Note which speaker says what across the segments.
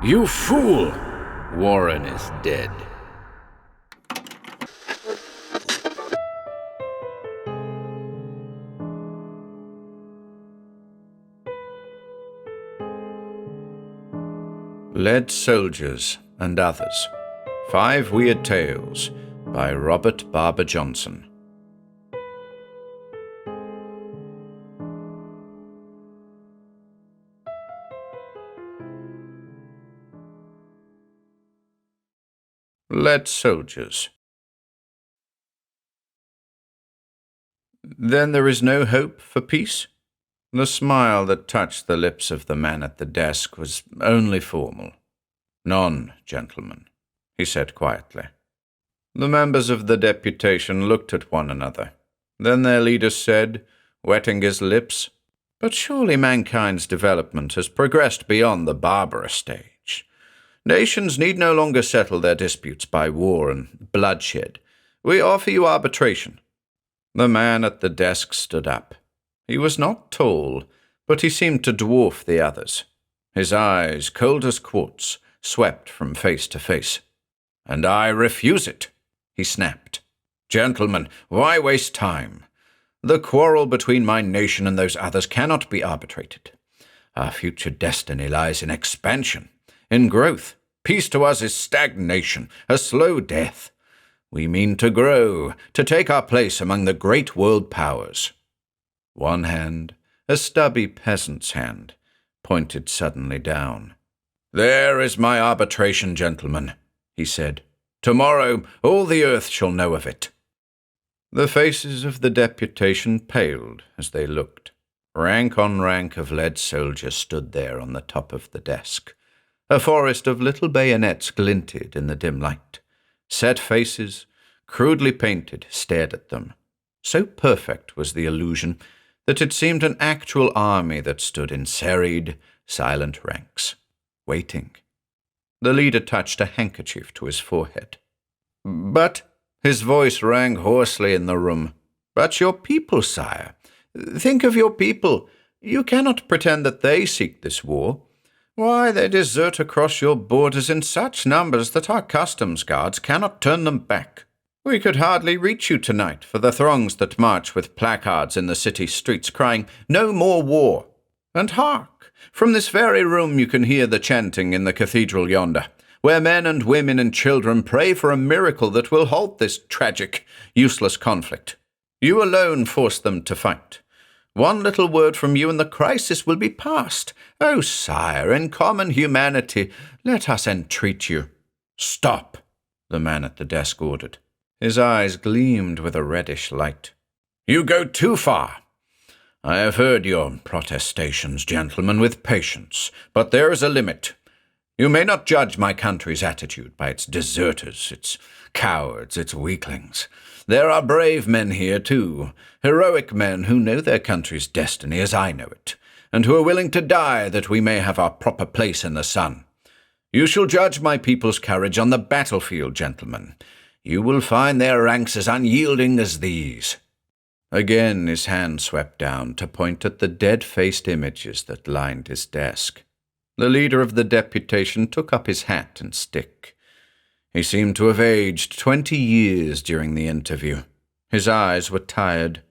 Speaker 1: You fool! Warren is dead. Lead Soldiers and Others. 5 Weird Tales by Robert Barbour Johnson. Lead Soldiers. Then there is no hope for peace? The smile that touched the lips of the man at the desk was only formal. None, gentlemen, he said quietly. The members of the deputation looked at one another. Then their leader said, wetting his lips, "But surely mankind's development has progressed beyond the barbarous stage. Nations need no longer settle their disputes by war and bloodshed. We offer you arbitration." The man at the desk stood up. He was not tall, but he seemed to dwarf the others. His eyes, cold as quartz, swept from face to face. "And I refuse it," he snapped. "Gentlemen, why waste time? The quarrel between my nation and those others cannot be arbitrated. Our future destiny lies in expansion, in growth. Peace to us is stagnation, a slow death. We mean to grow, to take our place among the great world powers." One hand, a stubby peasant's hand, pointed suddenly down. "There is my arbitration, gentlemen," he said. "Tomorrow all the earth shall know of it." The faces of the deputation paled as they looked. Rank on rank of lead soldiers stood there on the top of the desk. A forest of little bayonets glinted in the dim light. Set faces, crudely painted, stared at them. So perfect was the illusion that it seemed an actual army that stood in serried, silent ranks, waiting. The leader touched a handkerchief to his forehead. "But," his voice rang hoarsely in the room, "but your people, sire. Think of your people. You cannot pretend that they seek this war. Why, they desert across your borders in such numbers that our customs guards cannot turn them back. We could hardly reach you tonight for the throngs that march with placards in the city streets crying, 'No more war!' And hark! From this very room you can hear the chanting in the cathedral yonder, where men and women and children pray for a miracle that will halt this tragic, useless conflict. You alone force them to fight. One little word from you and the crisis will be past. Oh, sire, in common humanity, let us entreat you." "Stop," the man at the desk ordered. His eyes gleamed with a reddish light. "You go too far. I have heard your protestations, gentlemen, with patience, but there is a limit. You may not judge my country's attitude by its deserters, its cowards, its weaklings. There are brave men here, too, heroic men who know their country's destiny as I know it, and who are willing to die that we may have our proper place in the sun. You shall judge my people's courage on the battlefield, gentlemen. You will find their ranks as unyielding as these." Again his hand swept down to point at the dead-faced images that lined his desk. The leader of the deputation took up his hat and stick. He seemed to have aged 20 years during the interview. His eyes were tired.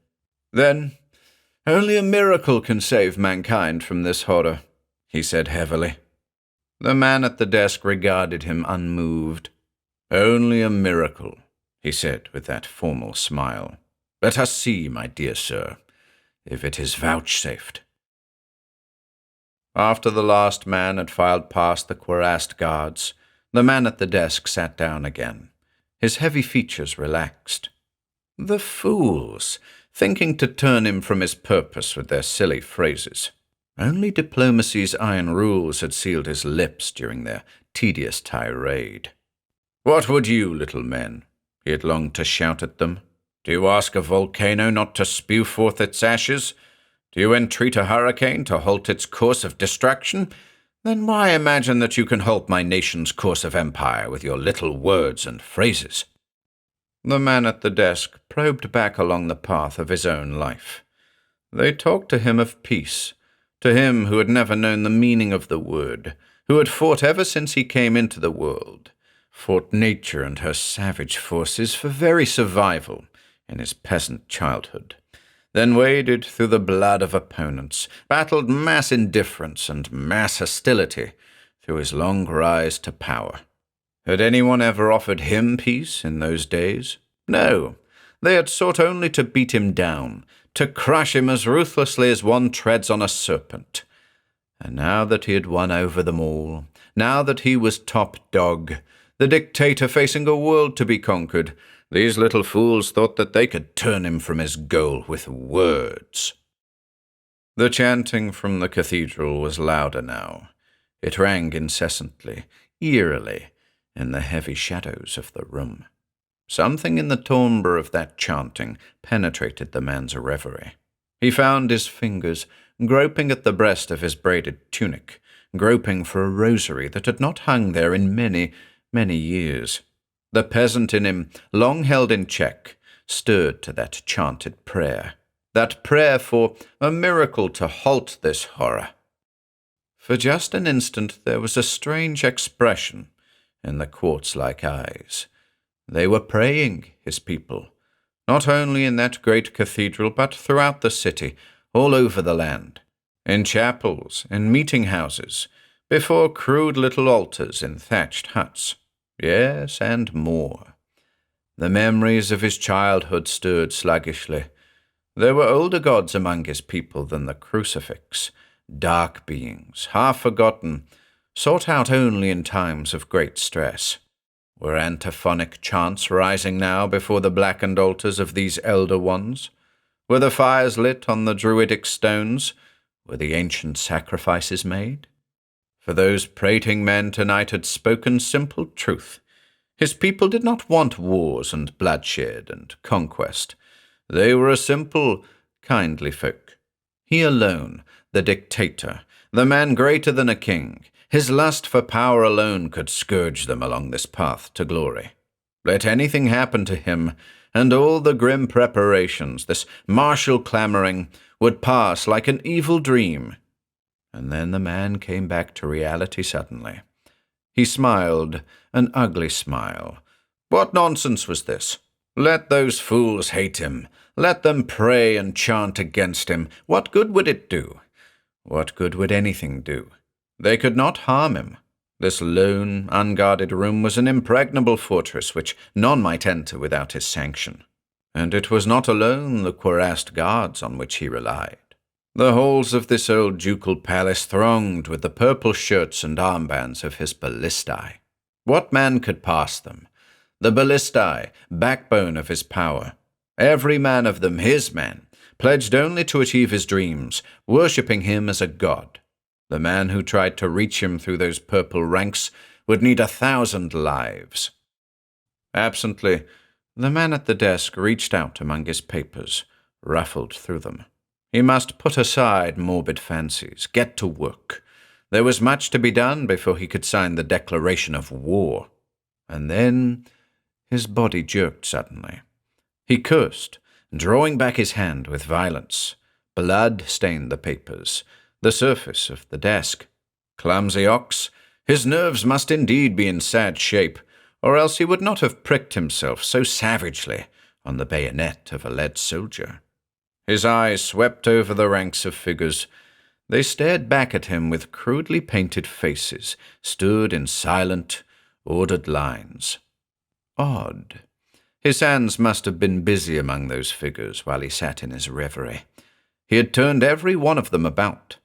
Speaker 1: "Then, only a miracle can save mankind from this horror," he said heavily. The man at the desk regarded him unmoved. "Only a miracle," he said with that formal smile. "Let us see, my dear sir, if it is vouchsafed." After the last man had filed past the cuirassed guards, the man at the desk sat down again. His heavy features relaxed. The fools, thinking to turn him from his purpose with their silly phrases. Only diplomacy's iron rules had sealed his lips during their tedious tirade. "What would you, little men?" he had longed to shout at them. "Do you ask a volcano not to spew forth its ashes? Do you entreat a hurricane to halt its course of destruction? Then why imagine that you can halt my nation's course of empire with your little words and phrases?" The man at the desk probed back along the path of his own life. They talked to him of peace, to him who had never known the meaning of the word, who had fought ever since he came into the world, fought nature and her savage forces for very survival in his peasant childhood, then waded through the blood of opponents, battled mass indifference and mass hostility through his long rise to power. Had anyone ever offered him peace in those days? No. They had sought only to beat him down, to crush him as ruthlessly as one treads on a serpent. And now that he had won over them all, now that he was top dog, the dictator facing a world to be conquered, these little fools thought that they could turn him from his goal with words. The chanting from the cathedral was louder now. It rang incessantly, eerily, in the heavy shadows of the room. Something in the timbre of that chanting penetrated the man's reverie. He found his fingers groping at the breast of his braided tunic, groping for a rosary that had not hung there in many, many years. The peasant in him, long held in check, stirred to that chanted prayer, that prayer for a miracle to halt this horror. For just an instant there was a strange expression in the quartz-like eyes. They were praying, his people, not only in that great cathedral, but throughout the city, all over the land, in chapels, in meeting-houses, before crude little altars in thatched huts. Yes, and more. The memories of his childhood stirred sluggishly. There were older gods among his people than the crucifix, dark beings, half forgotten, sought out only in times of great stress. Were antiphonic chants rising now before the blackened altars of these elder ones? Were the fires lit on the druidic stones? Were the ancient sacrifices made? For those prating men tonight had spoken simple truth. His people did not want wars and bloodshed and conquest. They were a simple, kindly folk. He alone, the dictator, the man greater than a king, his lust for power alone could scourge them along this path to glory. Let anything happen to him, and all the grim preparations, this martial clamoring, would pass like an evil dream. And then the man came back to reality suddenly. He smiled, an ugly smile. What nonsense was this? Let those fools hate him. Let them pray and chant against him. What good would it do? What good would anything do? They could not harm him. This lone, unguarded room was an impregnable fortress which none might enter without his sanction. And it was not alone the cuirassed guards on which he relied. The halls of this old ducal palace thronged with the purple shirts and armbands of his ballistae. What man could pass them? The ballistae, backbone of his power. Every man of them his man, pledged only to achieve his dreams, worshipping him as a god. The man who tried to reach him through those purple ranks would need 1,000 lives. Absently, the man at the desk reached out among his papers, ruffled through them. He must put aside morbid fancies, get to work. There was much to be done before he could sign the declaration of war. And then his body jerked suddenly. He cursed, drawing back his hand with violence. Blood stained the papers, the surface of the desk. Clumsy ox, his nerves must indeed be in sad shape, or else he would not have pricked himself so savagely on the bayonet of a lead soldier. His eyes swept over the ranks of figures. They stared back at him with crudely painted faces, stood in silent, ordered lines. Odd. His hands must have been busy among those figures while he sat in his reverie. He had turned every one of them about.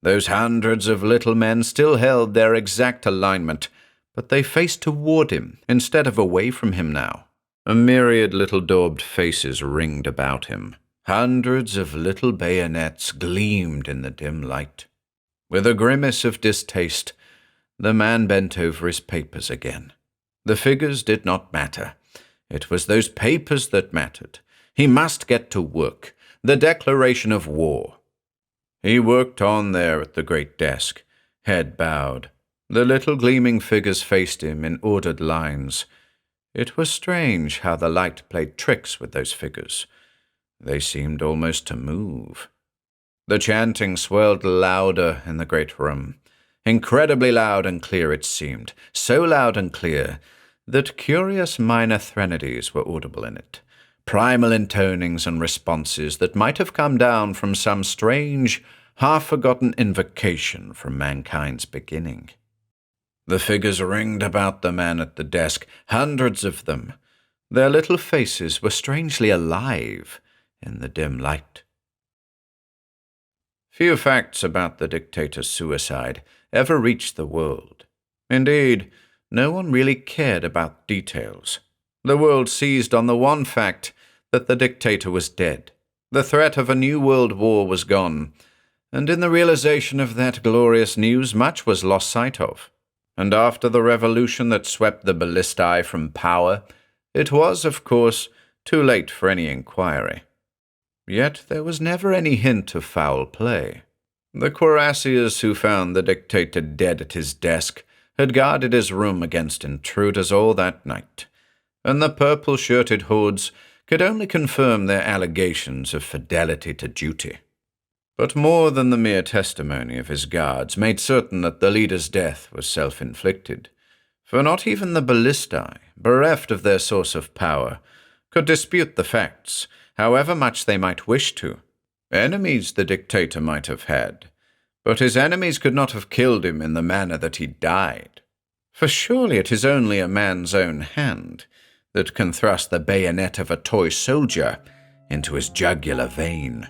Speaker 1: Those hundreds of little men still held their exact alignment, but they faced toward him instead of away from him now. A myriad little daubed faces ringed about him. Hundreds of little bayonets gleamed in the dim light. With a grimace of distaste, the man bent over his papers again. The figures did not matter. It was those papers that mattered. He must get to work. The declaration of war. He worked on there at the great desk, head bowed. The little gleaming figures faced him in ordered lines. It was strange how the light played tricks with those figures. They seemed almost to move. The chanting swelled louder in the great room. Incredibly loud and clear it seemed, so loud and clear that curious minor threnodies were audible in it, primal intonings and responses that might have come down from some strange, half-forgotten invocation from mankind's beginning. The figures ringed about the man at the desk, hundreds of them. Their little faces were strangely alive in the dim light. Few facts about the dictator's suicide ever reached the world. Indeed, no one really cared about details. The world seized on the one fact that the dictator was dead. The threat of a new world war was gone, and in the realization of that glorious news much was lost sight of. And after the revolution that swept the ballistae from power, it was, of course, too late for any inquiry. Yet there was never any hint of foul play. The cuirassiers who found the dictator dead at his desk had guarded his room against intruders all that night, and the purple-shirted hoods could only confirm their allegations of fidelity to duty. But more than the mere testimony of his guards made certain that the leader's death was self-inflicted, for not even the ballistae, bereft of their source of power, could dispute the facts, however much they might wish to. Enemies the dictator might have had, but his enemies could not have killed him in the manner that he died. For surely it is only a man's own hand that can thrust the bayonet of a toy soldier into his jugular vein.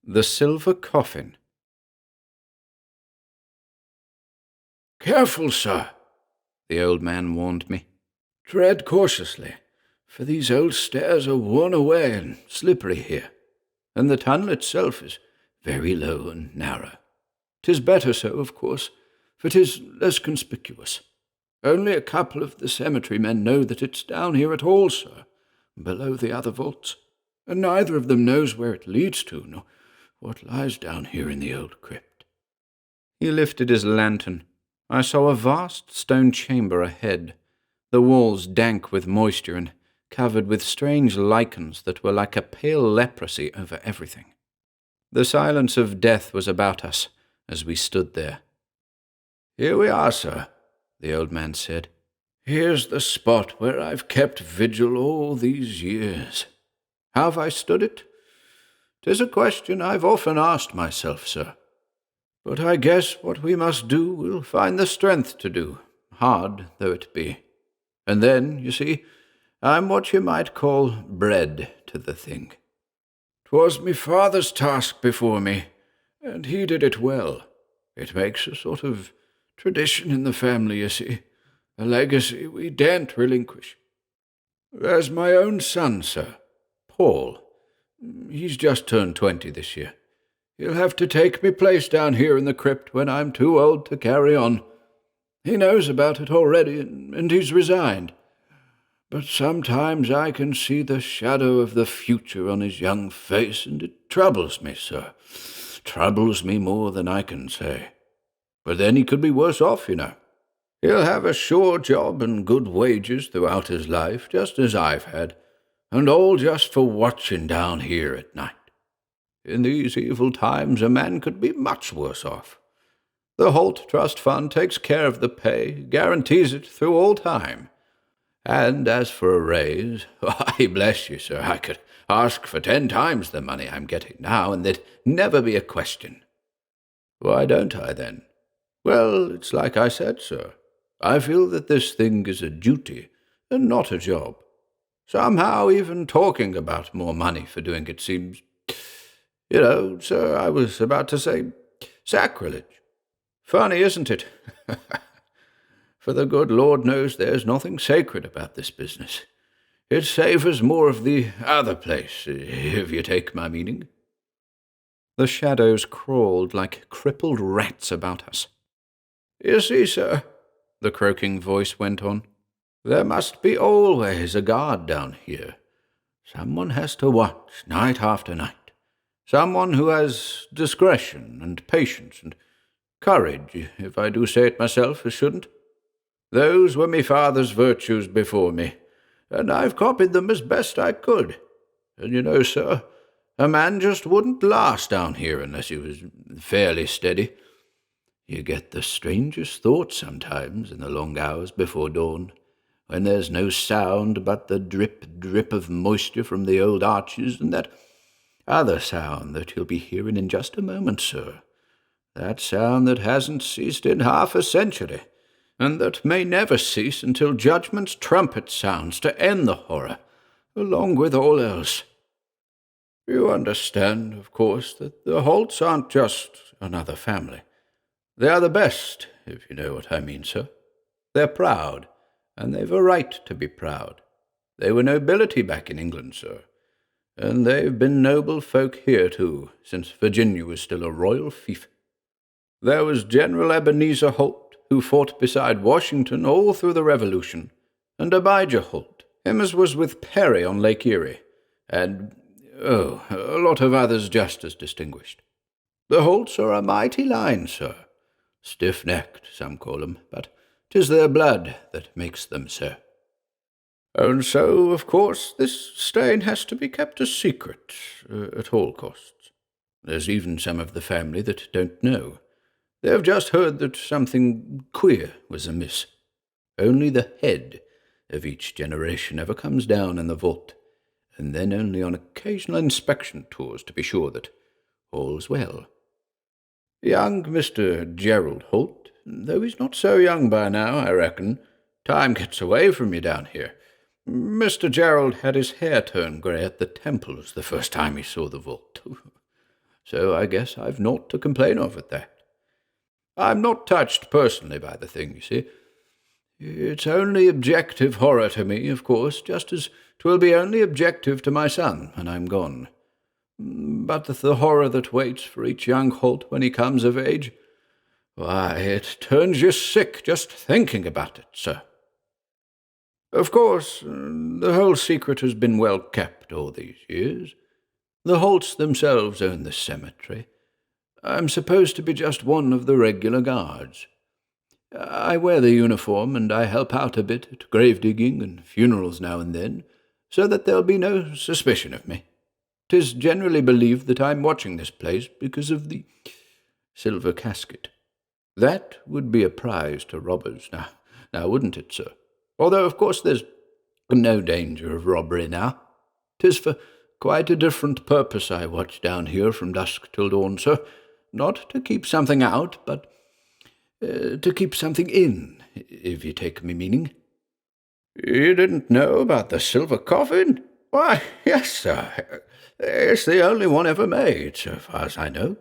Speaker 1: The Silver Coffin.
Speaker 2: "Careful, sir," the old man warned me. "Tread cautiously, for these old stairs are worn away and slippery here, and the tunnel itself is very low and narrow. 'Tis better so, of course, for 'tis less conspicuous. Only a couple of the cemetery men know that it's down here at all, sir, below the other vaults, and neither of them knows where it leads to, nor what lies down here in the old crypt."
Speaker 1: He lifted his lantern. I saw a vast stone chamber ahead, the walls dank with moisture and covered with strange lichens that were like a pale leprosy over everything. The silence of death was about us as we stood there.
Speaker 2: "Here we are, sir," the old man said. "Here's the spot where I've kept vigil all these years. How have I stood it? 'Tis a question I've often asked myself, sir. But I guess what we must do we'll find the strength to do, hard though it be. And then, you see, I'm what you might call bred to the thing. 'Twas me father's task before me, and he did it well. It makes a sort of tradition in the family, you see, a legacy we daren't relinquish. There's my own son, sir, Paul. He's just turned 20 this year. He'll have to take me place down here in the crypt when I'm too old to carry on. He knows about it already, and he's resigned. But sometimes I can see the shadow of the future on his young face, and it troubles me, sir. Troubles me more than I can say. But then he could be worse off, you know. He'll have a sure job and good wages throughout his life, just as I've had, and all just for watching down here at night. In these evil times a man could be much worse off. The Holt Trust Fund takes care of the pay, guarantees it through all time. And as for a raise, why, bless you, sir, I could ask for 10 times the money I'm getting now, and there'd never be a question. Why don't I, then? Well, it's like I said, sir. I feel that this thing is a duty, and not a job. Somehow even talking about more money for doing it seems, sir, I was about to say sacrilege. Funny, isn't it? For the good Lord knows there's nothing sacred about this business. It savours more of the other place, if you take my meaning.
Speaker 1: The shadows crawled like crippled rats about us.
Speaker 2: You see, sir,
Speaker 1: the croaking voice went on,
Speaker 2: There must be always a guard down here. Someone has to watch night after night. Someone who has discretion and patience and courage, if I do say it myself, as shouldn't. Those were me father's virtues before me, and I've copied them as best I could. And you know, sir, a man just wouldn't last down here unless he was fairly steady. You get the strangest thoughts sometimes in the long hours before dawn, when there's no sound but the drip of moisture from the old arches, and that other sound that you'll be hearing in just a moment, sir. That sound that hasn't ceased in half a century, and that may never cease until judgment's trumpet sounds to end the horror, along with all else. You understand, of course, that the Holts aren't just another family. They are the best, if you know what I mean, sir. They're proud, and they've a right to be proud. They were nobility back in England, sir, and they've been noble folk here, too, since Virginia was still a royal fief. There was General Ebenezer Holt, who fought beside Washington all through the Revolution, and Abijah Holt, him as was with Perry on Lake Erie, and, a lot of others just as distinguished. The Holts are a mighty line, sir. Stiff-necked, some call 'em, but 'tis their blood that makes them so. And so, of course, this stain has to be kept a secret, at all costs. There's even some of the family that don't know. They've just heard that something queer was amiss. Only the head of each generation ever comes down in the vault, and then only on occasional inspection tours to be sure that all's well. Young Mr. Gerald Holt, though he's not so young by now, I reckon, time gets away from you down here. Mr. Gerald had his hair turn grey at the temples the first time he saw the vault. So I guess I've naught to complain of at that. I'm not touched personally by the thing, you see. It's only objective horror to me, of course, just as 'twill be only objective to my son when I'm gone. But the horror that waits for each young Holt when he comes of age, why, it turns you sick just thinking about it, sir. Of course, the whole secret has been well kept all these years. The Holts themselves own the cemetery. I'm supposed to be just one of the regular guards. I wear the uniform, and I help out a bit at grave digging and funerals now and then, so that there'll be no suspicion of me. 'Tis generally believed that I'm watching this place because of the silver casket. That would be a prize to robbers, now wouldn't it, sir? Although, of course, there's no danger of robbery now. 'Tis for quite a different purpose I watch down here from dusk till dawn, sir. Not to keep something out, but to keep something in, if you take me meaning. You didn't know about the Silver Coffin? Why, yes, sir. It's the only one ever made, so far as I know.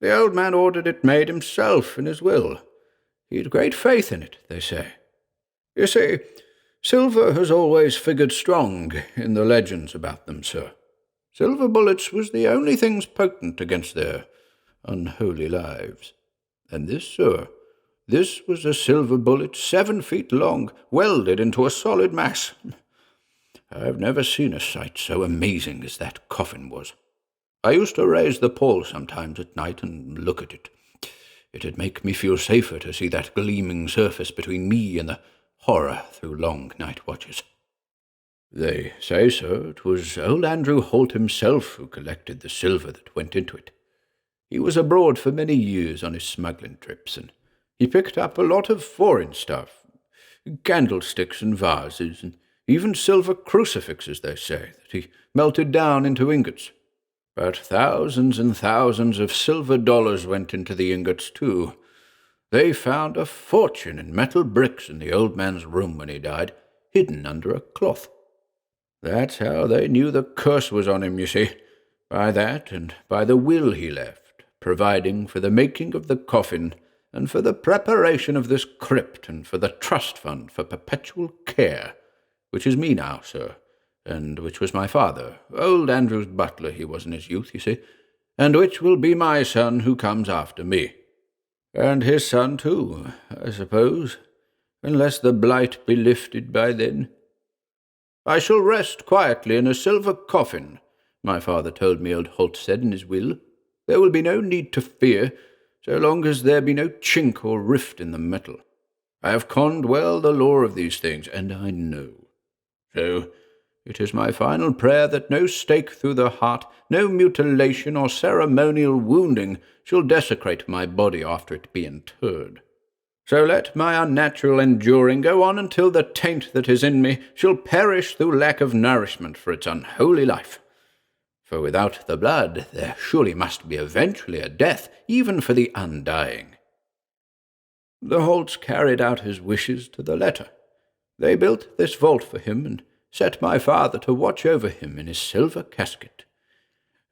Speaker 2: The old man ordered it made himself in his will. He'd great faith in it, they say. You see, silver has always figured strong in the legends about them, sir. Silver bullets was the only things potent against their unholy lives. And this, sir, this was a silver bullet 7 feet long, welded into a solid mass. I've never seen a sight so amazing as that coffin was. I used to raise the pall sometimes at night and look at it. It'd make me feel safer to see that gleaming surface between me and the horror through long night watches. They say, sir, it was old Andrew Holt himself who collected the silver that went into it. He was abroad for many years on his smuggling trips, and he picked up a lot of foreign stuff, candlesticks and vases, and even silver crucifixes, they say, that he melted down into ingots. But thousands and thousands of silver dollars went into the ingots, too. They found a fortune in metal bricks in the old man's room when he died, hidden under a cloth. That's how they knew the curse was on him, you see, by that and by the will he left, providing for the making of the coffin and for the preparation of this crypt and for the trust fund for perpetual care, which is me now, sir, and which was my father, old Andrew's butler he was in his youth, you see, and which will be my son who comes after me. And his son, too, I suppose. unless the blight be lifted by then. I shall rest quietly in a silver coffin, my father told me old Holt said in his will. There will be no need to fear, so long as there be no chink or rift in the metal. I have conned well the lore of these things, and I know. So it is my final prayer that no stake through the heart, no mutilation or ceremonial wounding shall desecrate my body after it be interred. So let my unnatural enduring go on until the taint that is in me shall perish through lack of nourishment for its unholy life. For without the blood there surely must be eventually a death, even for the undying. The Holts carried out his wishes to the letter. They built this vault for him and set my father to watch over him in his silver casket.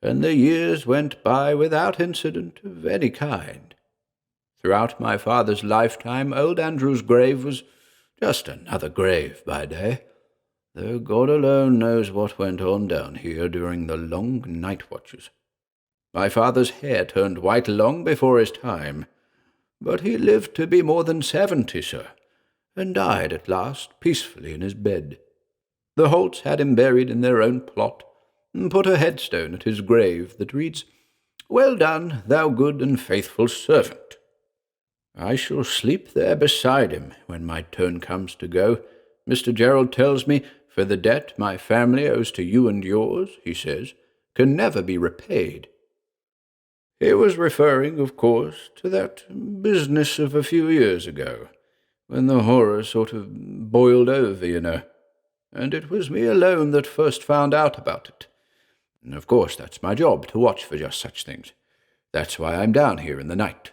Speaker 2: And the years went by without incident of any kind. Throughout my father's lifetime, old Andrew's grave was just another grave by day, though God alone knows what went on down here during the long night watches. My father's hair turned white long before his time, but he lived to be more than 70, sir, and died at last peacefully in his bed. The Holts had him buried in their own plot, and put a headstone at his grave that reads, "Well done, thou good and faithful servant." I shall sleep there beside him when my turn comes to go. Mr. Gerald tells me, for the debt my family owes to you and yours, he says, can never be repaid. He was referring, of course, to that business of a few years ago, when the horror sort of boiled over, you know, and it was me alone that first found out about it. And of course that's my job, to watch for just such things. That's why I'm down here in the night.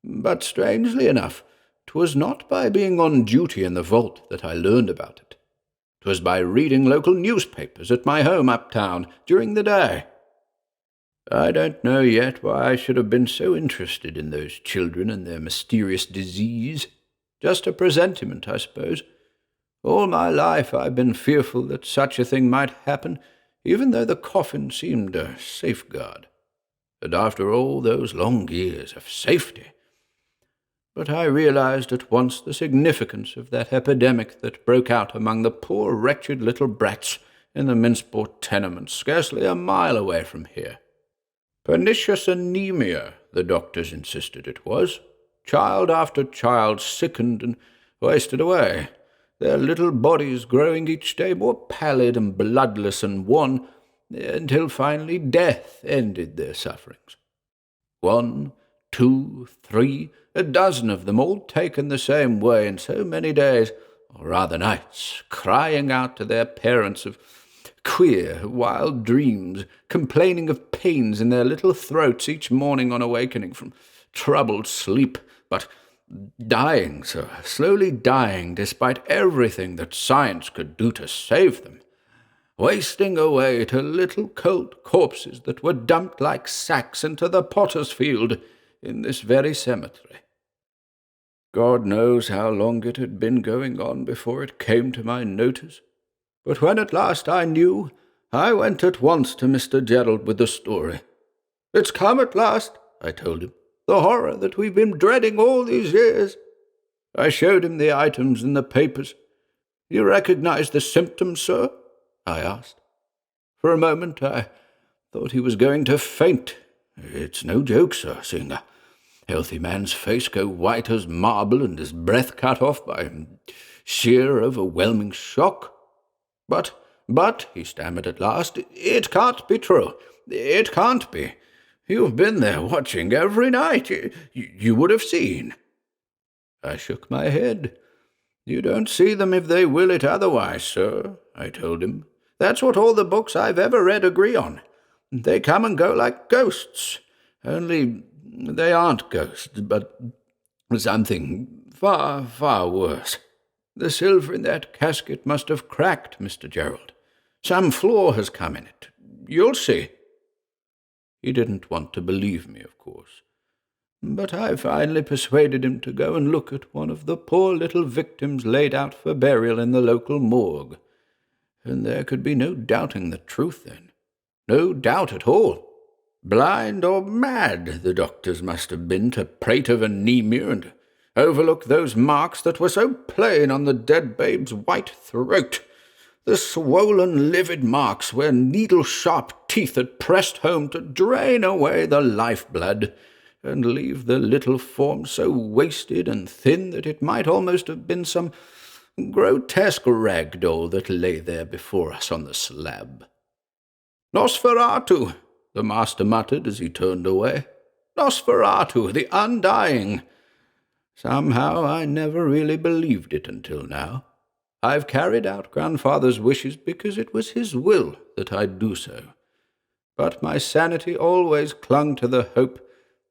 Speaker 2: But strangely enough, 'twas not by being on duty in the vault that I learned about it. 'Twas by reading local newspapers at my home uptown during the day. I don't know yet why I should have been so interested in those children and their mysterious disease. Just a presentiment, I suppose. All my life I've been fearful that such a thing might happen, even though the coffin seemed a safeguard. And after all those long years of safety. But I realized at once the significance of that epidemic that broke out among the poor wretched little brats in the Minsport tenements scarcely a mile away from here. Pernicious anemia, the doctors insisted it was. Child after child sickened and wasted away, their little bodies growing each day more pallid and bloodless and wan, until finally death ended their sufferings. 1, 2, 3, a dozen of them, all taken the same way in so many days, or rather nights, crying out to their parents of queer, wild dreams, complaining of pains in their little throats each morning on awakening from troubled sleep, but dying, sir, slowly dying, despite everything that science could do to save them, wasting away to little cold corpses that were dumped like sacks into the potter's field in this very cemetery. God knows how long it had been going on before it came to my notice, but when at last I knew, I went at once to Mr. Gerald with the story. "It's come at last," I told him, "the horror that we've been dreading all these years." I showed him the items in the papers. "You recognize the symptoms, sir?" I asked. For a moment I thought he was going to faint. It's no joke, sir, seeing a healthy man's face go white as marble and his breath cut off by sheer overwhelming shock. But, he stammered at last, "it can't be true. It can't be. You've been there watching every night. You would have seen." I shook my head. "You don't see them if they will it otherwise, sir," I told him. "That's what all the books I've ever read agree on. They come and go like ghosts. Only they aren't ghosts, but something far, far worse. The silver in that casket must have cracked, Mr. Gerald. Some flaw has come in it. You'll see." He didn't want to believe me, of course, but I finally persuaded him to go and look at one of the poor little victims laid out for burial in the local morgue. And there could be no doubting the truth then. No doubt at all. Blind or mad the doctors must have been to prate of anemia and overlook those marks that were so plain on the dead babe's white throat, the swollen, livid marks where needle-sharp teeth had pressed home to drain away the life-blood, and leave the little form so wasted and thin that it might almost have been some grotesque rag doll that lay there before us on the slab. "Nosferatu," the master muttered as he turned away. "Nosferatu, the undying." Somehow I never really believed it until now. I've carried out grandfather's wishes because it was his will that I do so. But my sanity always clung to the hope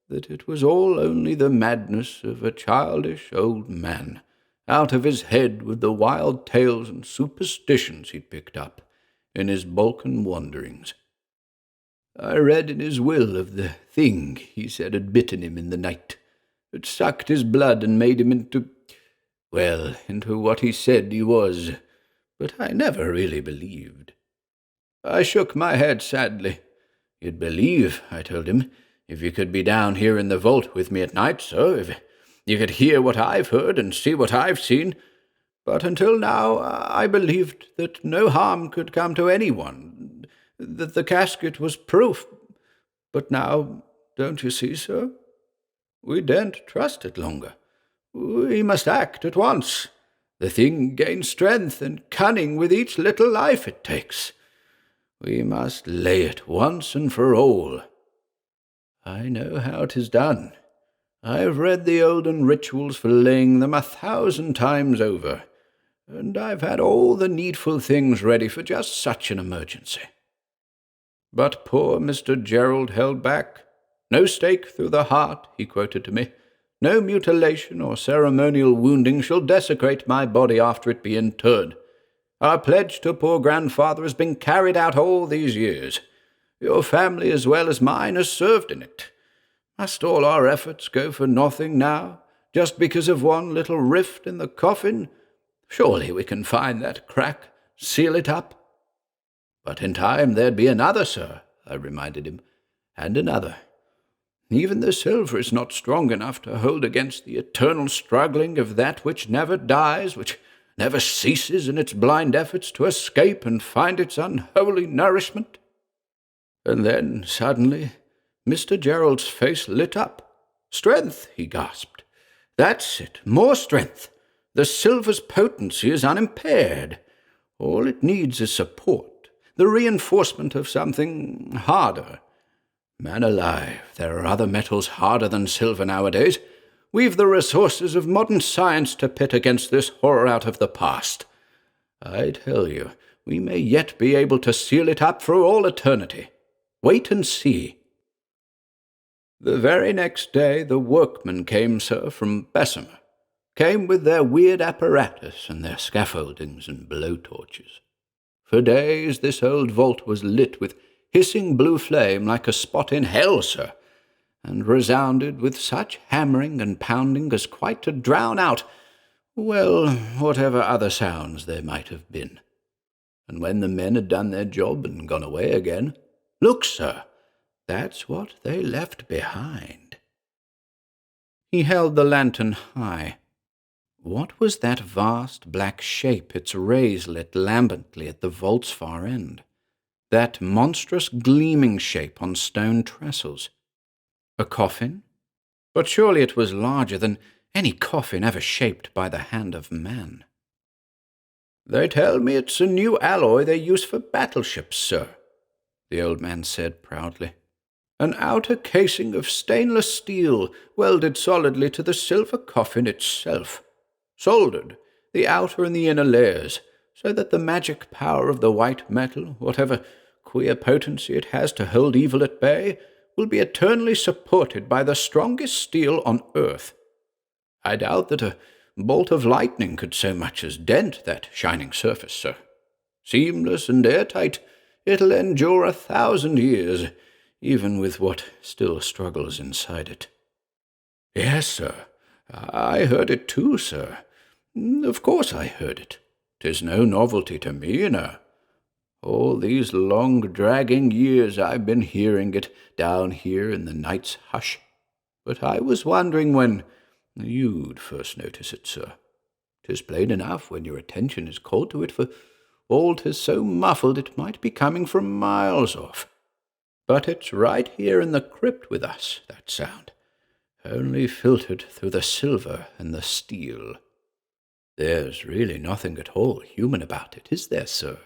Speaker 2: that it was all only the madness of a childish old man, out of his head with the wild tales and superstitions he'd picked up in his Balkan wanderings. I read in his will of the thing he said had bitten him in the night. It sucked his blood and made him into what he said he was, but I never really believed. I shook my head sadly. "You'd believe," I told him, "if you could be down here in the vault with me at night, sir, if you could hear what I've heard and see what I've seen. But until now I believed that no harm could come to anyone, that the casket was proof. But now, don't you see, sir? We daren't trust it longer. We must act at once. The thing gains strength and cunning with each little life it takes. We must lay it once and for all. I know how 'tis done. I've read the olden rituals for laying them 1,000 times over, and I've had all the needful things ready for just such an emergency." But poor Mr. Gerald held back. "No stake through the heart," he quoted to me. "No mutilation or ceremonial wounding shall desecrate my body after it be interred. Our pledge to poor grandfather has been carried out all these years. Your family as well as mine has served in it. Must all our efforts go for nothing now, just because of one little rift in the coffin? Surely we can find that crack, seal it up." "But in time there'd be another, sir," I reminded him, "and another. Even the silver is not strong enough to hold against the eternal struggling of that which never dies, which never ceases in its blind efforts to escape and find its unholy nourishment." And then, suddenly, Mr. Gerald's face lit up. "Strength," he gasped. "That's it, more strength. The silver's potency is unimpaired. All it needs is support, the reinforcement of something harder. Man alive, there are other metals harder than silver nowadays. We've the resources of modern science to pit against this horror out of the past. I tell you, we may yet be able to seal it up for all eternity. Wait and see." The very next day the workmen came, sir, from Bessemer. Came with their weird apparatus and their scaffoldings and blowtorches. For days this old vault was lit with hissing blue flame like a spot in hell, sir, and resounded with such hammering and pounding as quite to drown out, whatever other sounds there might have been. And when the men had done their job and gone away again, look, sir, that's what they left behind. He held the lantern high. What was that vast black shape its rays lit lambently at the vault's far end? That monstrous gleaming shape on stone trestles? A coffin? But surely it was larger than any coffin ever shaped by the hand of man. "They tell me it's a new alloy they use for battleships, sir," the old man said proudly. "An outer casing of stainless steel welded solidly to the silver coffin itself. Soldered, the outer and the inner layers, so that the magic power of the white metal, whatever queer potency it has to hold evil at bay, will be eternally supported by the strongest steel on earth. I doubt that a bolt of lightning could so much as dent that shining surface, sir. Seamless and airtight, it'll endure 1,000 years, even with what still struggles inside it." "Yes, sir. I heard it too, sir. Of course I heard it. 'Tis no novelty to me, all these long dragging years I've been hearing it down here in the night's hush. But I was wondering when You'd first notice it, sir. 'Tis plain enough when your attention is called to it, for all 'tis so muffled it might be coming from miles off. But it's right here in the crypt with us, that sound, only filtered through the silver and the steel. There's really nothing at all human about it, is there, sir?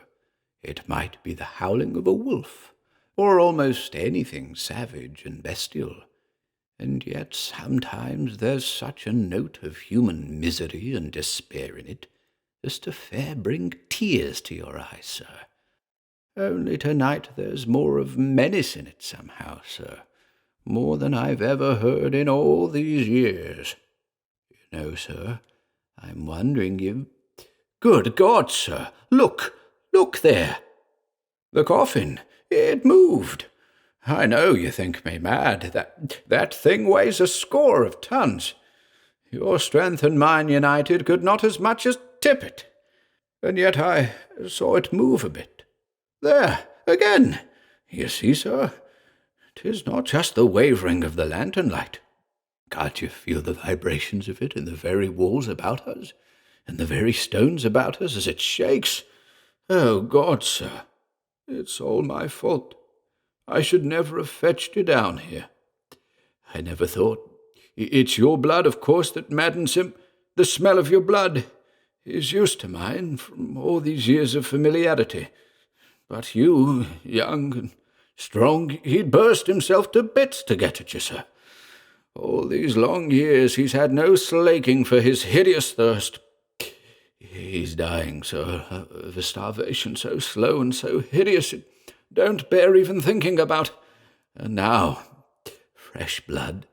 Speaker 2: It might be the howling of a wolf, or almost anything savage and bestial. And yet sometimes there's such a note of human misery and despair in it as to fair bring tears to your eyes, sir. Only tonight there's more of menace in it somehow, sir, more than I've ever heard in all these years. You know, sir, I'm wondering if— Good God, sir, look there! The coffin, it moved. I know you think me mad. That thing weighs a score of tons. Your strength and mine united could not as much as tip it. And yet I saw it move a bit. There, again. You see, sir, 'tis not just the wavering of the lantern light. Can't you feel the vibrations of it in the very walls about us, and the very stones about us as it shakes? Oh, God, sir, it's all my fault. I should never have fetched you down here. I never thought. It's your blood, of course, that maddens him. The smell of your blood is used to mine from all these years of familiarity. But you, young and strong, he'd burst himself to bits to get at you, sir. All these long years he's had no slaking for his hideous thirst. He's dying, sir, of a starvation so slow and so hideous it don't bear even thinking about. And now, fresh blood,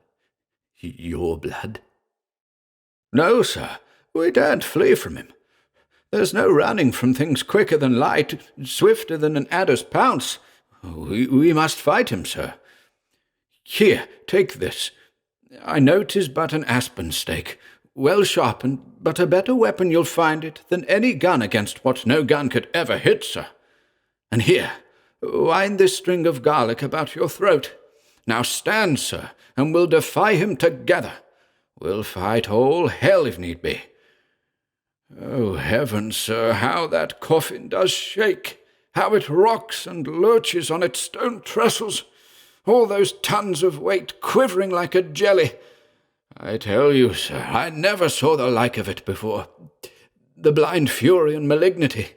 Speaker 2: your blood. No, sir, we daren't flee from him. There's no running from things quicker than light, swifter than an adder's pounce. We must fight him, sir. Here, take this. I know 'tis but an aspen stake, well sharpened, but a better weapon you'll find it than any gun against what no gun could ever hit, sir. And here, wind this string of garlic about your throat. Now stand, sir, and we'll defy him together. We'll fight all hell if need be. Oh, heavens, sir, how that coffin does shake, how it rocks and lurches on its stone trestles, all those tons of weight quivering like a jelly. I tell you, sir, I never saw the like of it before. The blind fury and malignity.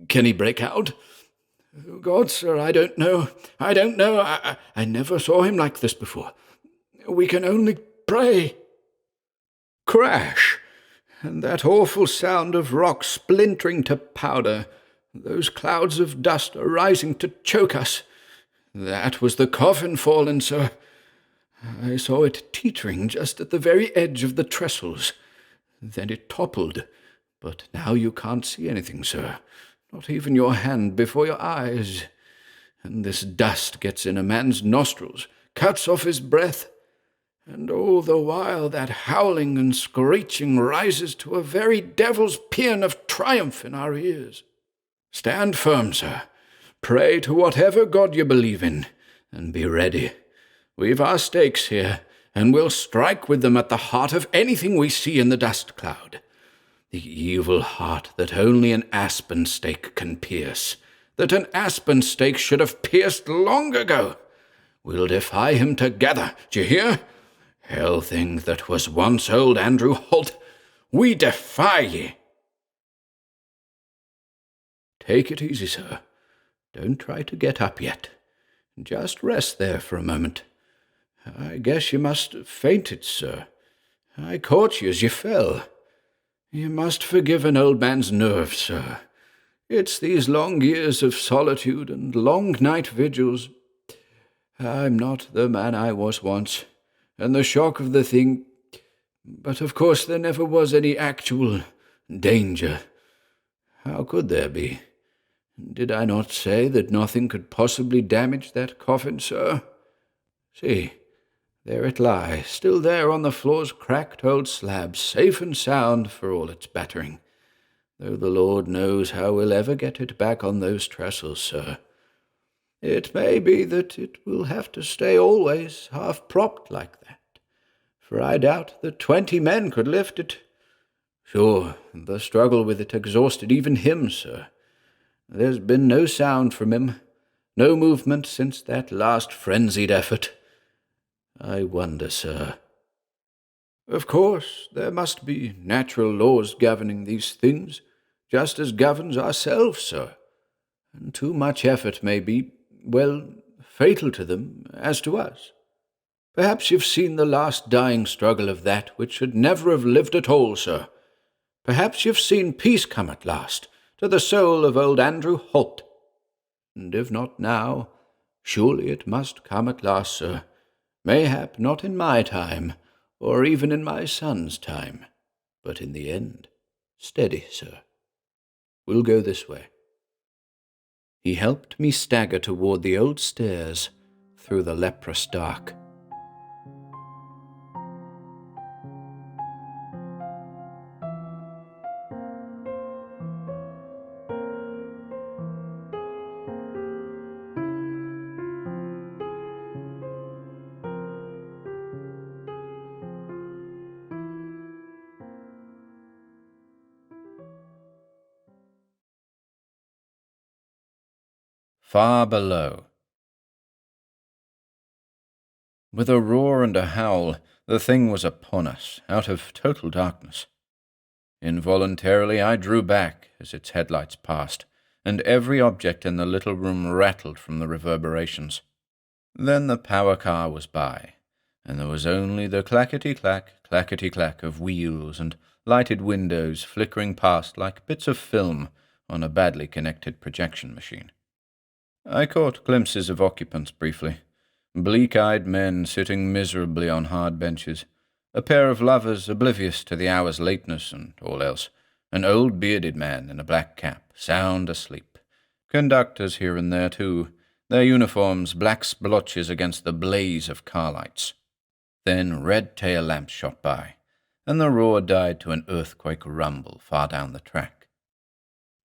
Speaker 2: Can he break out? Oh, God, sir, I don't know. I never saw him like this before. We can only pray. Crash! And that awful sound of rock splintering to powder, those clouds of dust arising to choke us. That was the coffin fallen, sir. I saw it teetering just at the very edge of the trestles. Then it toppled. But now you can't see anything, sir. Not even your hand before your eyes. And this dust gets in a man's nostrils, cuts off his breath, and all the while that howling and screeching rises to a very devil's paean of triumph in our ears. Stand firm, sir. Pray to whatever God you believe in, and be ready. We've our stakes here, and we'll strike with them at the heart of anything we see in the dust cloud. The evil heart that only an aspen stake can pierce, that an aspen stake should have pierced long ago. We'll defy him together, d'ye hear? Hell thing that was once old Andrew Holt, we defy ye. Take it easy, sir. Don't try to get up yet. Just rest there for a moment. I guess you must have fainted, sir. I caught you as you fell. You must forgive an old man's nerves, sir. It's these long years of solitude and long night vigils. I'm not the man I was once, and the shock of the thing— But of course there never was any actual danger. How could there be? Did I not say that nothing could possibly damage that coffin, sir? See, there it lies, still there on the floor's cracked old slab, safe and sound for all its battering, though the Lord knows how we'll ever get it back on those trestles, sir. It may be that it will have to stay always half-propped like that, for I doubt that 20 men could lift it. Sure, the struggle with it exhausted even him, sir. There's been no sound from him, no movement since that last frenzied effort. I wonder, sir. Of course, there must be natural laws governing these things, just as governs ourselves, sir. And too much effort may be, well, fatal to them as to us. Perhaps you've seen the last dying struggle of that which should never have lived at all, sir. Perhaps you've seen peace come at last to the soul of old Andrew Holt. And if not now, surely it must come at last, sir. Mayhap not in my time, or even in my son's time, but in the end. Steady, sir. We'll go this way. He helped me stagger toward the old stairs through the leprous dark.
Speaker 1: Far below. With a roar and a howl, the thing was upon us, out of total darkness. Involuntarily I drew back as its headlights passed, and every object in the little room rattled from the reverberations. Then the power car was by, and there was only the clackety-clack of wheels and lighted windows flickering past like bits of film on a badly connected projection machine. I caught glimpses of occupants briefly, bleak-eyed men sitting miserably on hard benches, a pair of lovers oblivious to the hour's lateness and all else, an old bearded man in a black cap, sound asleep, conductors here and there too, their uniforms black splotches against the blaze of car lights. Then red tail lamps shot by, and the roar died to an earthquake rumble far down the track.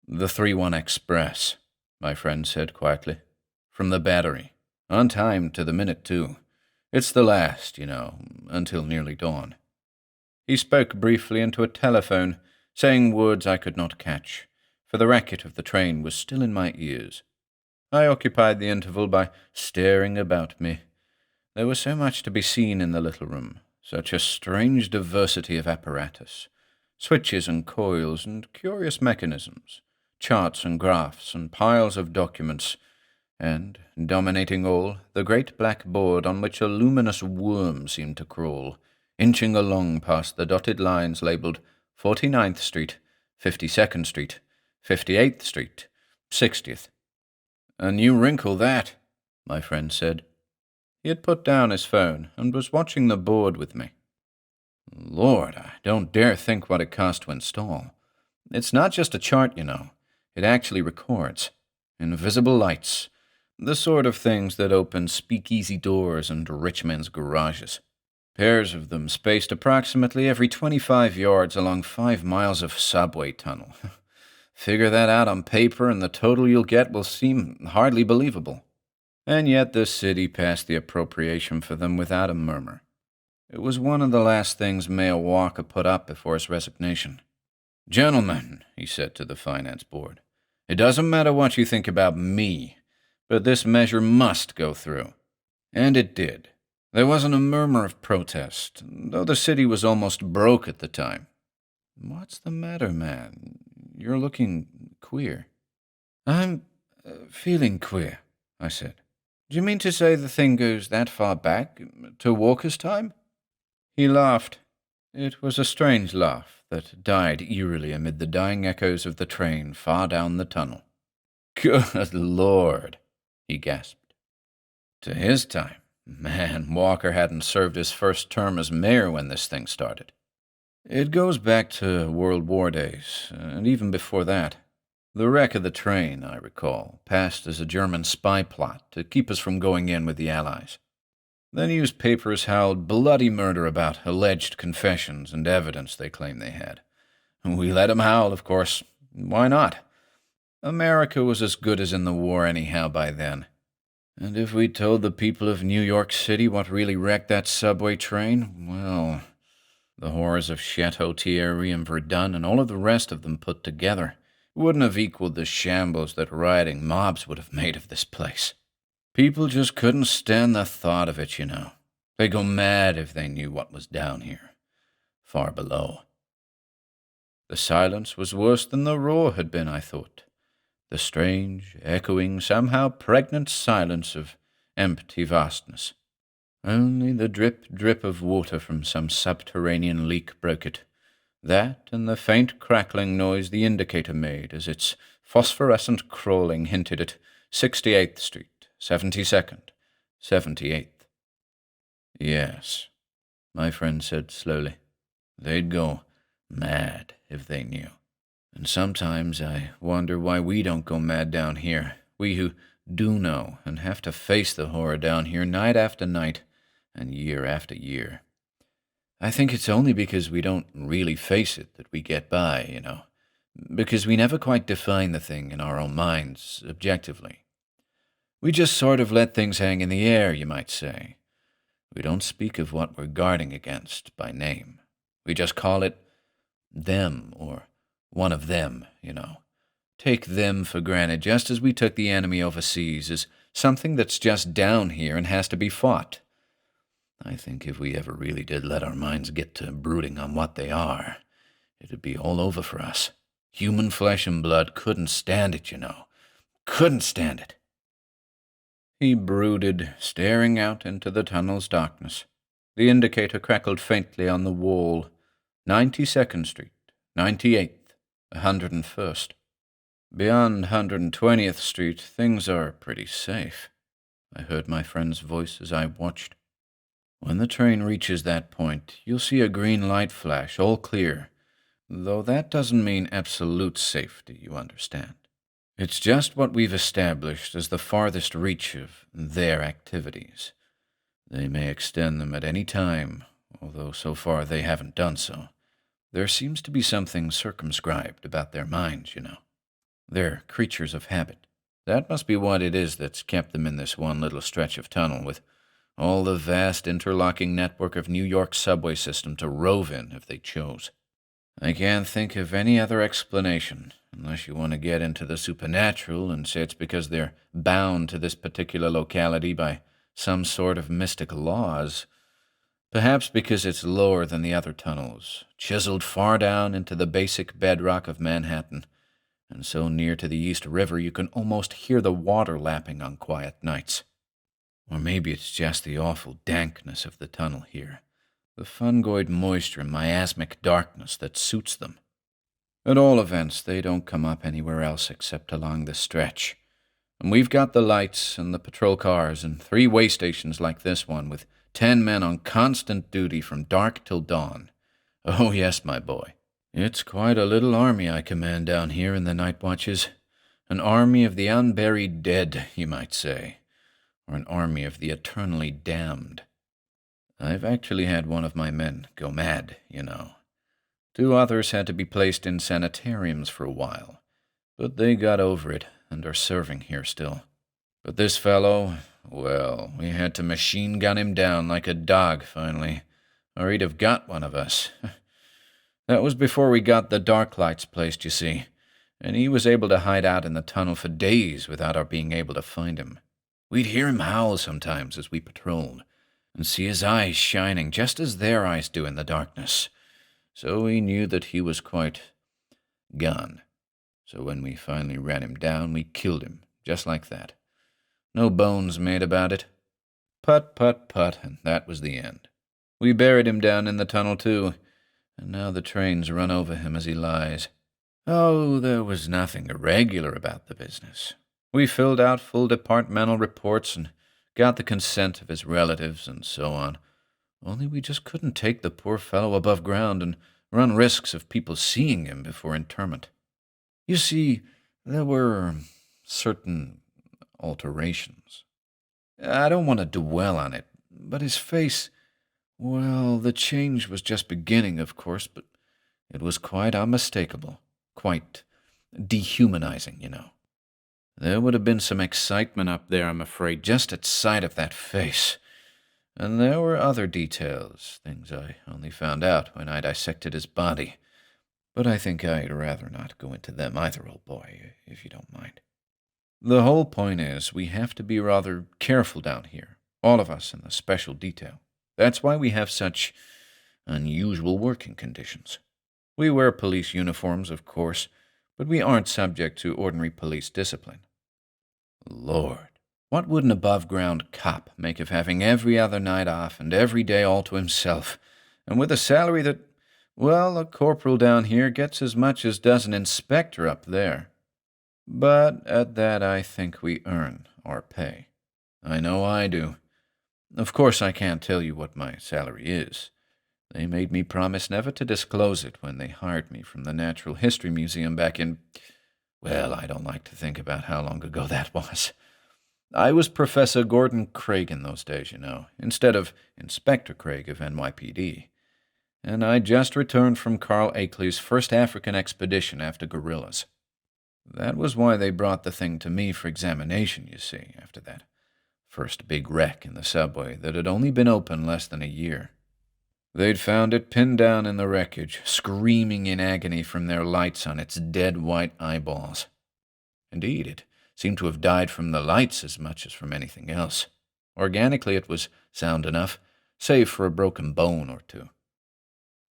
Speaker 1: "The 3-1 Express," my friend said quietly. "From the battery. On time to the minute, too. It's the last, until nearly dawn." He spoke briefly into a telephone, saying words I could not catch, for the racket of the train was still in my ears. I occupied the interval by staring about me. There was so much to be seen in the little room, such a strange diversity of apparatus, switches and coils and curious mechanisms, charts and graphs and piles of documents, and, dominating all, the great black board on which a luminous worm seemed to crawl, inching along past the dotted lines labelled 49th Street, 52nd Street, 58th Street, 60th. "A new wrinkle, that," my friend said. He had put down his phone and was watching the board with me. "Lord, I don't dare think what it cost to install. It's not just a chart, It actually records. Invisible lights. The sort of things that open speakeasy doors and rich men's garages. Pairs of them spaced approximately every 25 yards along 5 miles of subway tunnel. Figure that out on paper and the total you'll get will seem hardly believable. And yet the city passed the appropriation for them without a murmur. It was one of the last things Mayor Walker put up before his resignation. "Gentlemen," he said to the finance board, "it doesn't matter what you think about me, but this measure must go through." And it did. There wasn't a murmur of protest, though the city was almost broke at the time. "What's the matter, man? You're looking queer." "I'm feeling queer," I said. "Do you mean to say the thing goes that far back, to Walker's time?" He laughed. It was a strange laugh that died eerily amid the dying echoes of the train far down the tunnel. "Good Lord," he gasped. "To his time? Man, Walker hadn't served his first term as mayor when this thing started. It goes back to World War days, and even before that. The wreck of the train, I recall, passed as a German spy plot to keep us from going in with the Allies. The newspapers howled bloody murder about alleged confessions and evidence they claimed they had. We let 'em howl, of course. Why not? America was as good as in the war anyhow by then. And if we told the people of New York City what really wrecked that subway train, well, the horrors of Chateau Thierry and Verdun and all of the rest of them put together wouldn't have equaled the shambles that rioting mobs would have made of this place. People just couldn't stand the thought of it, you know. They'd go mad if they knew what was down here, far below. The silence was worse than the roar had been, I thought. The strange, echoing, somehow pregnant silence of empty vastness. Only the drip-drip of water from some subterranean leak broke it. That and the faint crackling noise the indicator made as its phosphorescent crawling hinted at 68th Street, 72nd, 78th. Yes, my friend said slowly. They'd go mad if they knew. And sometimes I wonder why we don't go mad down here, we who do know and have to face the horror down here night after night and year after year. I think it's only because we don't really face it that we get by, you know, because we never quite define the thing in our own minds objectively. We just sort of let things hang in the air, you might say. We don't speak of what we're guarding against by name. We just call it them or one of them, you know. Take them for granted just as we took the enemy overseas as something that's just down here and has to be fought. I think if we ever really did let our minds get to brooding on what they are, it'd be all over for us. Human flesh and blood couldn't stand it, you know. Couldn't stand it. He brooded, staring out into the tunnel's darkness. The indicator crackled faintly on the wall. 92nd Street, 98th, 101st. Beyond 120th Street, things are pretty safe. I heard my friend's voice as I watched. When the train reaches that point, you'll see a green light flash, all clear. Though that doesn't mean absolute safety, you understand. It's just what we've established as the farthest reach of their activities. They may extend them at any time, although so far they haven't done so. There seems to be something circumscribed about their minds, you know. They're creatures of habit. That must be what it is that's kept them in this one little stretch of tunnel with all the vast interlocking network of New York's subway system to rove in if they chose. I can't think of any other explanation, unless you want to get into the supernatural and say it's because they're bound to this particular locality by some sort of mystic laws. Perhaps because it's lower than the other tunnels, chiseled far down into the basic bedrock of Manhattan, and so near to the East River you can almost hear the water lapping on quiet nights. Or maybe it's just the awful dankness of the tunnel here, the fungoid moisture and miasmic darkness that suits them. At all events, they don't come up anywhere else except along this stretch. And we've got the lights and the patrol cars and 3 way stations like this one with 10 men on constant duty from dark till dawn. Oh yes, my boy. It's quite a little army I command down here in the night watches. An army of the unburied dead, you might say. Or an army of the eternally damned. I've actually had one of my men go mad, you know. 2 others had to be placed in sanitariums for a while, but they got over it and are serving here still. But this fellow, well, we had to machine gun him down like a dog finally, or he'd have got one of us. That was before we got the dark lights placed, you see, and he was able to hide out in the tunnel for days without our being able to find him. We'd hear him howl sometimes as we patrolled, and see his eyes shining just as their eyes do in the darkness. So we knew that he was quite gone. So when we finally ran him down, we killed him, just like that. No bones made about it. Put, put, put, and that was the end. We buried him down in the tunnel, too, and now the trains run over him as he lies. Oh, there was nothing irregular about the business. We filled out full departmental reports and got the consent of his relatives and so on. Only we just couldn't take the poor fellow above ground and run risks of people seeing him before interment. You see, there were certain alterations. I don't want to dwell on it, but his face, well, the change was just beginning, of course, but it was quite unmistakable, quite dehumanizing, you know.
Speaker 2: There would have been some excitement up there, I'm afraid, just at sight of that face. And there were other details, things I only found out when I dissected his body. But I think I'd rather not go into them either, old boy, if you don't mind. The whole point is we have to be rather careful down here, all of us in the special detail. That's why we have such unusual working conditions. We wear police uniforms, of course, but we aren't subject to ordinary police discipline. Lord, what would an above-ground cop make of having every other night off and every day all to himself, and with a salary that, well, a corporal down here gets as much as does an inspector up there? But at that I think we earn our pay. I know I do. Of course I can't tell you what my salary is. They made me promise never to disclose it when they hired me from the Natural History Museum back in... Well, I don't like to think about how long ago that was. I was Professor Gordon Craig in those days, you know, instead of Inspector Craig of NYPD. And I just returned from Carl Akeley's first African expedition after guerrillas. That was why they brought the thing to me for examination, you see, after that first big wreck in the subway that had only been open less than a year. They'd found it pinned down in the wreckage, screaming in agony from their lights on its dead white eyeballs. Indeed, it seemed to have died from the lights as much as from anything else. Organically, it was sound enough, save for a broken bone or two.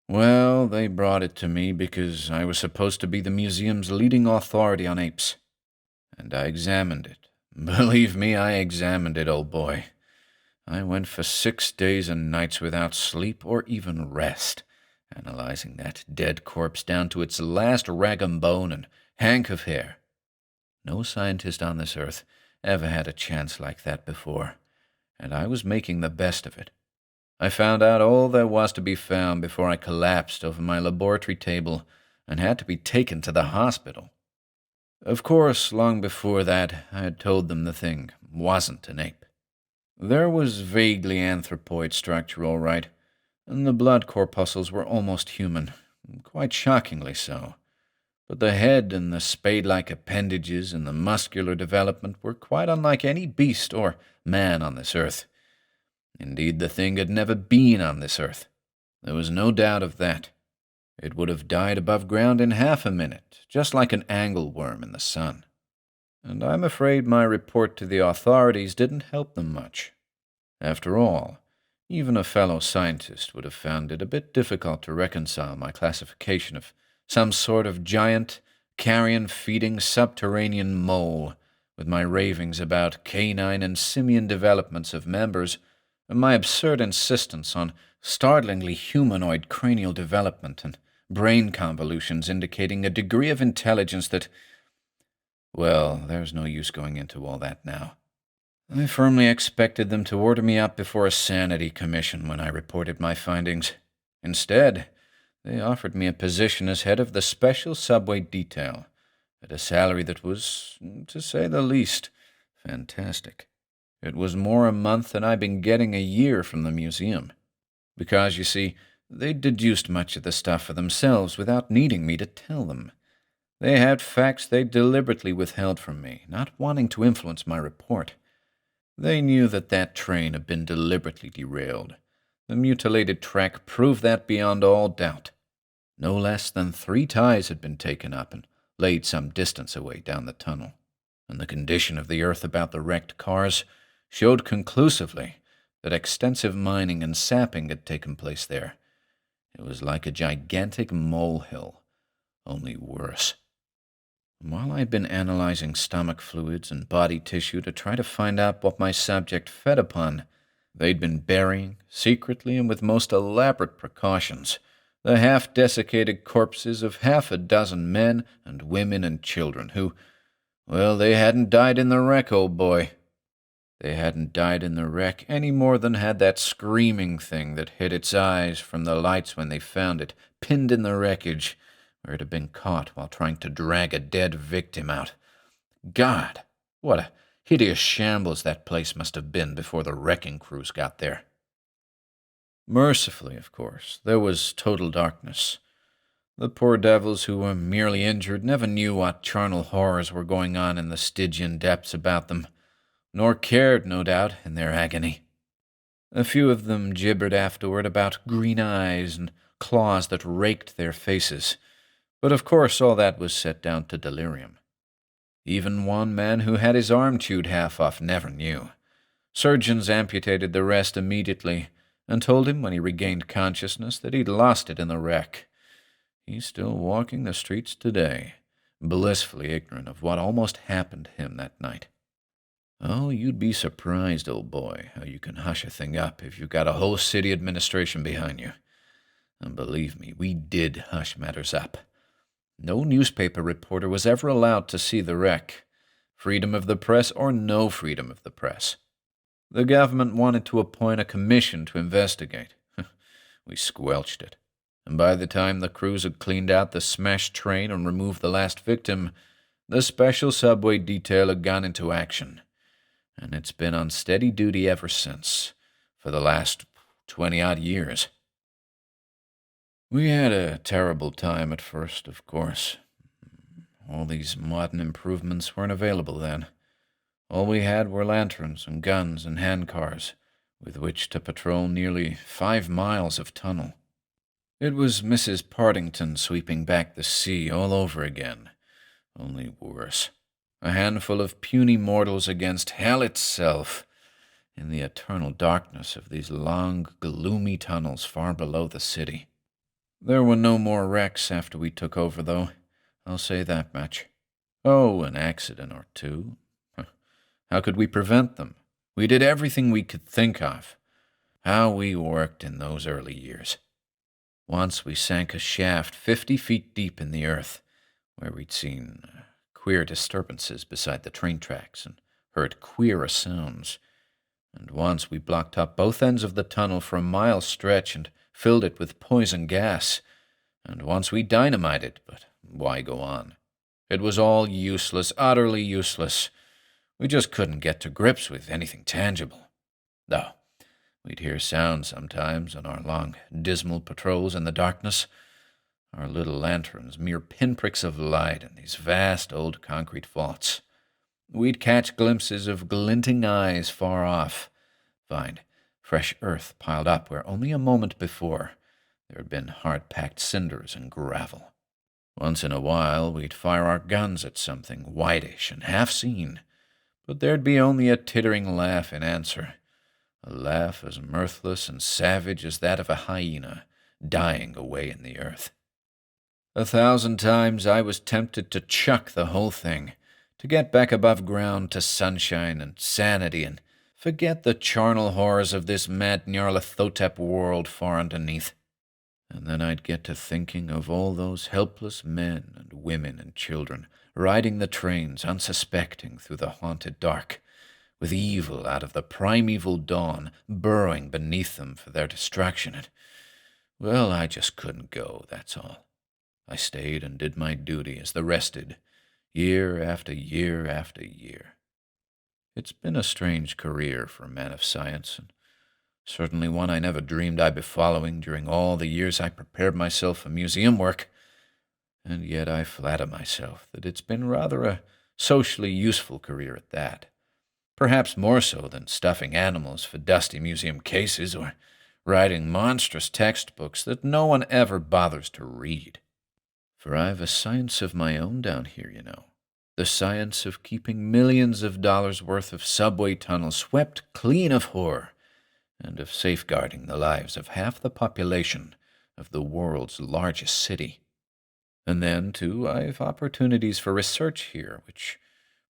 Speaker 2: Well, they brought it to me because I was supposed to be the museum's leading authority on apes. And I examined it. Believe me, I examined it, old boy. I went for 6 days and nights without sleep or even rest, analyzing that dead corpse down to its last rag of bone and hank of hair. No scientist on this earth ever had a chance like that before, and I was making the best of it. I found out all there was to be found before I collapsed over my laboratory table and had to be taken to the hospital. Of course, long before that, I had told them the thing wasn't an ape. There was vaguely anthropoid structure, all right, and the blood corpuscles were almost human, quite shockingly so. But the head and the spade-like appendages and the muscular development were quite unlike any beast or man on this earth. Indeed, the thing had never been on this earth. There was no doubt of that. It would have died above ground in half a minute, just like an angleworm in the sun. And I'm afraid my report to the authorities didn't help them much. After all, even a fellow scientist would have found it a bit difficult to reconcile my classification of some sort of giant, carrion-feeding subterranean mole with my ravings about canine and simian developments of members and my absurd insistence on startlingly humanoid cranial development and brain convolutions indicating a degree of intelligence that... Well, there's no use going into all that now. I firmly expected them to order me up before a sanity commission when I reported my findings. Instead, they offered me a position as head of the special subway detail, at a salary that was, to say the least, fantastic. It was more a month than I'd been getting a year from the museum. Because, you see, they'd deduced much of the stuff for themselves without needing me to tell them. They had facts they deliberately withheld from me, not wanting to influence my report. They knew that train had been deliberately derailed. The mutilated track proved that beyond all doubt. No less than 3 ties had been taken up and laid some distance away down the tunnel, and the condition of the earth about the wrecked cars showed conclusively that extensive mining and sapping had taken place there. It was like a gigantic molehill, only worse. While I'd been analyzing stomach fluids and body tissue to try to find out what my subject fed upon, they'd been burying, secretly and with most elaborate precautions, the half-desiccated corpses of 6 men and women and children who, well, they hadn't died in the wreck, old boy. They hadn't died in the wreck any more than had that screaming thing that hid its eyes from the lights when they found it, pinned in the wreckage, where it had been caught while trying to drag a dead victim out. God, what a hideous shambles that place must have been before the wrecking crews got there. Mercifully, of course, there was total darkness.
Speaker 3: The poor devils who were merely injured never knew what charnel horrors were going on in the Stygian depths about them, nor cared, no doubt, in their agony. A few of them gibbered afterward about green eyes and claws that raked their faces, but of course all that was set down to delirium. Even one man who had his arm chewed half off never knew. Surgeons amputated the rest immediately and told him when he regained consciousness that he'd lost it in the wreck. He's still walking the streets today, blissfully ignorant of what almost happened to him that night. Oh, you'd be surprised, old boy, how you can hush a thing up if you've got a whole city administration behind you. And believe me, we did hush matters up. No newspaper reporter was ever allowed to see the wreck, freedom of the press or no freedom of the press. The government wanted to appoint a commission to investigate. We squelched it, and by the time the crews had cleaned out the smashed train and removed the last victim, the special subway detail had gone into action, and it's been on steady duty ever since, for the last 20-odd years. We had a terrible time at first, of course. All these modern improvements weren't available then. All we had were lanterns and guns and handcars, with which to patrol nearly 5 miles of tunnel. It was Mrs. Partington sweeping back the sea all over again, only worse. A handful of puny mortals against hell itself, in the eternal darkness of these long, gloomy tunnels far below the city. There were no more wrecks after we took over, though. I'll say that much. Oh, an accident or two. How could we prevent them? We did everything we could think of. How we worked in those early years. Once we sank a shaft 50 feet deep in the earth, where we'd seen queer disturbances beside the train tracks and heard queerer sounds. And once we blocked up both ends of the tunnel for a mile stretch and filled it with poison gas. And once we dynamited, but why go on? It was all useless, utterly useless. We just couldn't get to grips with anything tangible. Though, we'd hear sounds sometimes on our long, dismal patrols in the darkness. Our little lanterns, mere pinpricks of light in these vast old concrete vaults. We'd catch glimpses of glinting eyes far off, find fresh earth piled up where only a moment before there had been hard-packed cinders and gravel. Once in a while we'd fire our guns at something whitish and half-seen, but there'd be only a tittering laugh in answer, a laugh as mirthless and savage as that of a hyena dying away in the earth. 1,000 times I was tempted to chuck the whole thing, to get back above ground to sunshine and sanity and forget the charnel horrors of this mad Nyarlathotep world far underneath. And then I'd get to thinking of all those helpless men and women and children riding the trains unsuspecting through the haunted dark, with evil out of the primeval dawn burrowing beneath them for their destruction. And, well, I just couldn't go, that's all. I stayed and did my duty as the rest did, year after year after year. It's been a strange career for a man of science, and certainly one I never dreamed I'd be following during all the years I prepared myself for museum work. And yet I flatter myself that it's been rather a socially useful career at that. Perhaps more so than stuffing animals for dusty museum cases or writing monstrous textbooks that no one ever bothers to read. For I've a science of my own down here, you know. The science of keeping millions of dollars worth of subway tunnels swept clean of horror, and of safeguarding the lives of half the population of the world's largest city. And then, too, I've opportunities for research here, which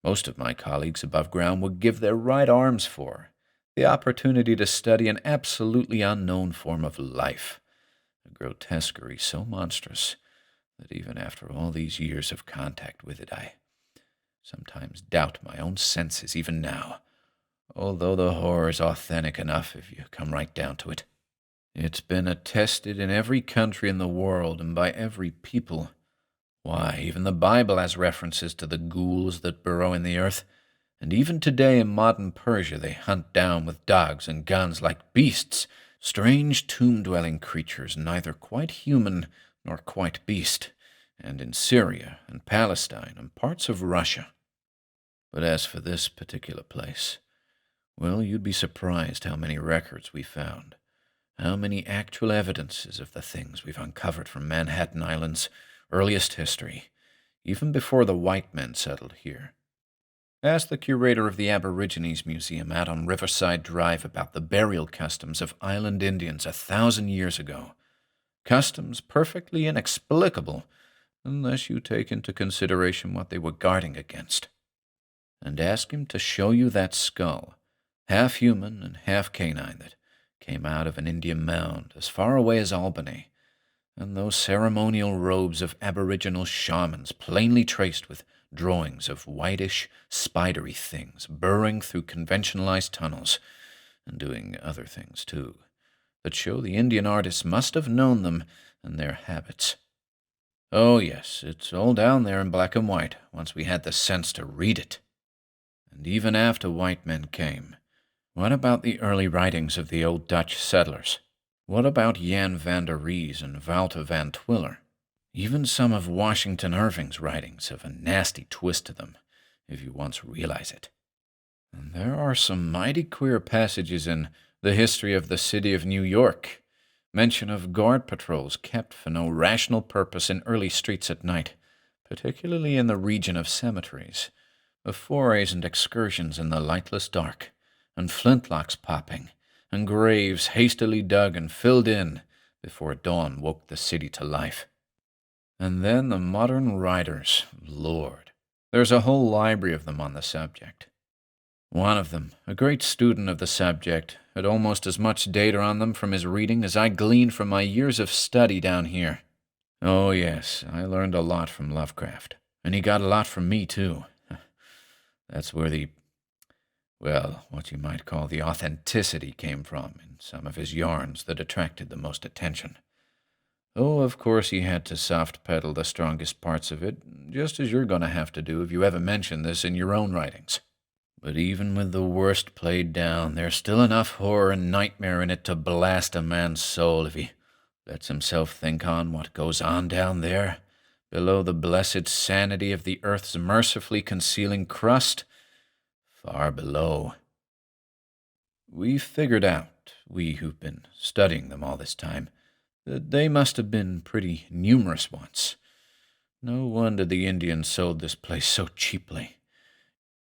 Speaker 3: most of my colleagues above ground would give their right arms for. The opportunity to study an absolutely unknown form of life, a grotesquerie so monstrous that even after all these years of contact with it, I sometimes doubt my own senses even now, although the horror's authentic enough if you come right down to it. It's been attested in every country in the world and by every people. Why, even the Bible has references to the ghouls that burrow in the earth, and even today in modern Persia they hunt down with dogs and guns like beasts, strange tomb-dwelling creatures neither quite human nor quite beast, and in Syria and Palestine and parts of Russia. But as for this particular place, well, you'd be surprised how many records we found, how many actual evidences of the things we've uncovered from Manhattan Island's earliest history, even before the white men settled here. Ask the curator of the Aborigines Museum out on Riverside Drive about the burial customs of island Indians 1,000 years ago. Customs perfectly inexplicable, unless you take into consideration what they were guarding against. And ask him to show you that skull, half human and half canine, that came out of an Indian mound as far away as Albany, and those ceremonial robes of aboriginal shamans plainly traced with drawings of whitish, spidery things burrowing through conventionalized tunnels, and doing other things too, that show the Indian artists must have known them and their habits. Oh yes, it's all down there in black and white, once we had the sense to read it. And even after white men came, what about the early writings of the old Dutch settlers? What about Jan van der Ries and Wouter van Twiller? Even some of Washington Irving's writings have a nasty twist to them, if you once realize it. And there are some mighty queer passages in The History of the City of New York, mention of guard patrols kept for no rational purpose in early streets at night, particularly in the region of cemeteries, of forays and excursions in the lightless dark, and flintlocks popping, and graves hastily dug and filled in before dawn woke the city to life. And then the modern writers, Lord, there's a whole library of them on the subject. One of them, a great student of the subject, had almost as much data on them from his reading as I gleaned from my years of study down here. Oh yes, I learned a lot from Lovecraft, and he got a lot from me too. That's where what you might call the authenticity came from in some of his yarns that attracted the most attention. Oh, of course he had to soft-pedal the strongest parts of it, just as you're going to have to do if you ever mention this in your own writings. But even with the worst played down, there's still enough horror and nightmare in it to blast a man's soul if he lets himself think on what goes on down there, below the blessed sanity of the earth's mercifully concealing crust, far below. We figured out, we who've been studying them all this time, that they must have been pretty numerous once. No wonder the Indians sold this place so cheaply.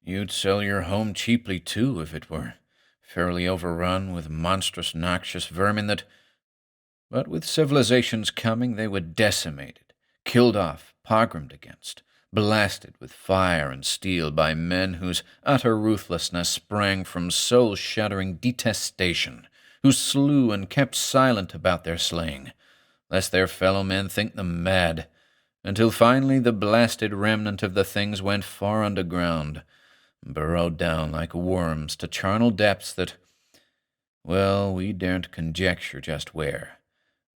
Speaker 3: You'd sell your home cheaply, too, if it were fairly overrun with monstrous noxious vermin that... But with civilization's coming, they were decimated, killed off, pogromed against, blasted with fire and steel by men whose utter ruthlessness sprang from soul-shattering detestation, who slew and kept silent about their slaying, lest their fellow men think them mad, until finally the blasted remnant of the things went far underground, burrowed down like worms to charnel depths that, well, we daren't conjecture just where,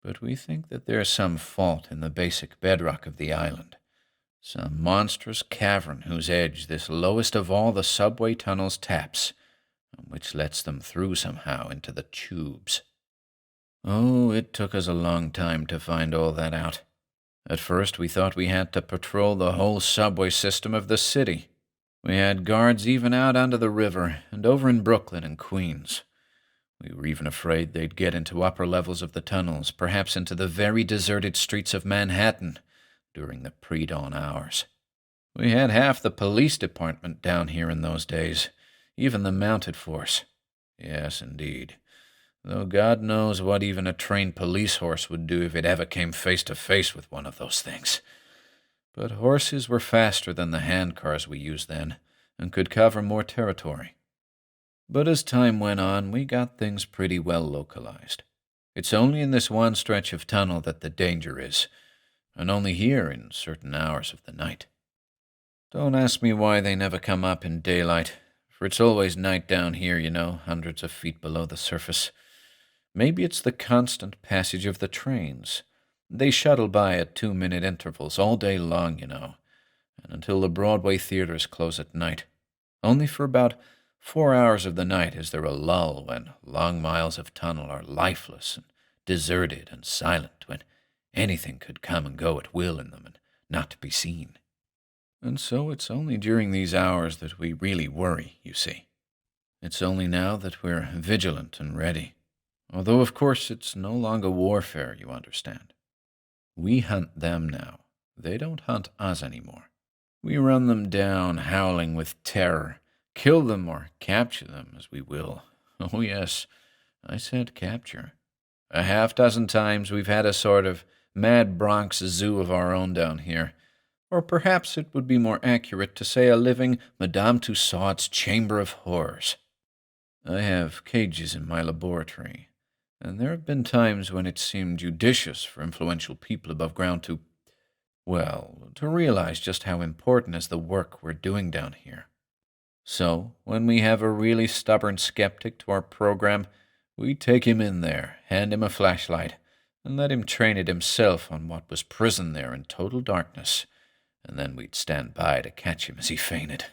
Speaker 3: but we think that there's some fault in the basic bedrock of the island, some monstrous cavern whose edge this lowest of all the subway tunnels taps, and which lets them through somehow into the tubes. Oh, it took us a long time to find all that out. At first we thought we had to patrol the whole subway system of the city. We had guards even out onto the river and over in Brooklyn and Queens. We were even afraid they'd get into upper levels of the tunnels, perhaps into the very deserted streets of Manhattan during the pre-dawn hours. We had half the police department down here in those days, even the mounted force. Yes, indeed. Though God knows what even a trained police horse would do if it ever came face to face with one of those things. But horses were faster than the handcars we used then, and could cover more territory. But as time went on, we got things pretty well localized. It's only in this one stretch of tunnel that the danger is, and only here in certain hours of the night. Don't ask me why they never come up in daylight, for it's always night down here, you know, hundreds of feet below the surface. Maybe it's the constant passage of the trains. They shuttle by at 2-minute intervals all day long, you know, and until the Broadway theaters close at night. Only for about 4 hours of the night is there a lull when long miles of tunnel are lifeless and deserted and silent, when Anything could come and go at will in them and not be seen. And so it's only during these hours that we really worry, you see. It's only now that we're vigilant and ready. Although, of course, it's no longer warfare, you understand. We hunt them now. They don't hunt us anymore. We run them down, howling with terror, kill them or capture them as we will. Oh, yes, I said capture. A half-dozen times we've had a sort of Mad Bronx Zoo of our own down here. Or perhaps it would be more accurate to say a living Madame Tussaud's Chamber of Horrors. I have cages in my laboratory, and there have been times when it seemed judicious for influential people above ground to realize just how important is the work we're doing down here. So, when we have a really stubborn skeptic to our program, we take him in there, hand him a flashlight, and let him train it himself on what was prison there in total darkness, and then we'd stand by to catch him as he fainted.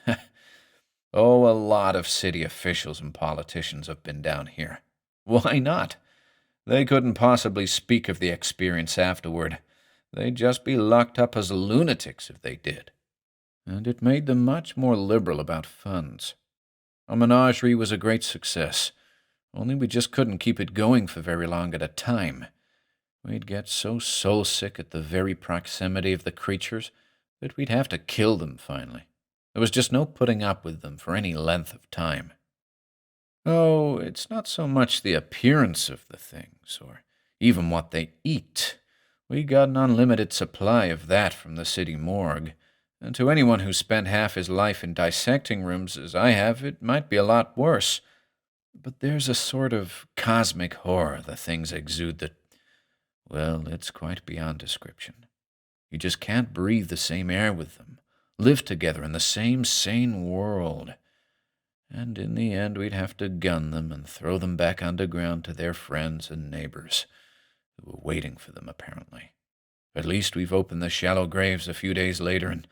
Speaker 3: Oh, a lot of city officials and politicians have been down here. Why not? They couldn't possibly speak of the experience afterward. They'd just be locked up as lunatics if they did. And it made them much more liberal about funds. Our menagerie was a great success, only we just couldn't keep it going for very long at a time. We'd get so soul-sick at the very proximity of the creatures that we'd have to kill them finally. There was just no putting up with them for any length of time. Oh, it's not so much the appearance of the things, or even what they eat. We got an unlimited supply of that from the city morgue, and to anyone who spent half his life in dissecting rooms as I have, it might be a lot worse. But there's a sort of cosmic horror the things exude that, it's quite beyond description. You just can't breathe the same air with them, live together in the same sane world. And in the end, we'd have to gun them and throw them back underground to their friends and neighbors, who were waiting for them, apparently. At least we've opened the shallow graves a few days later, and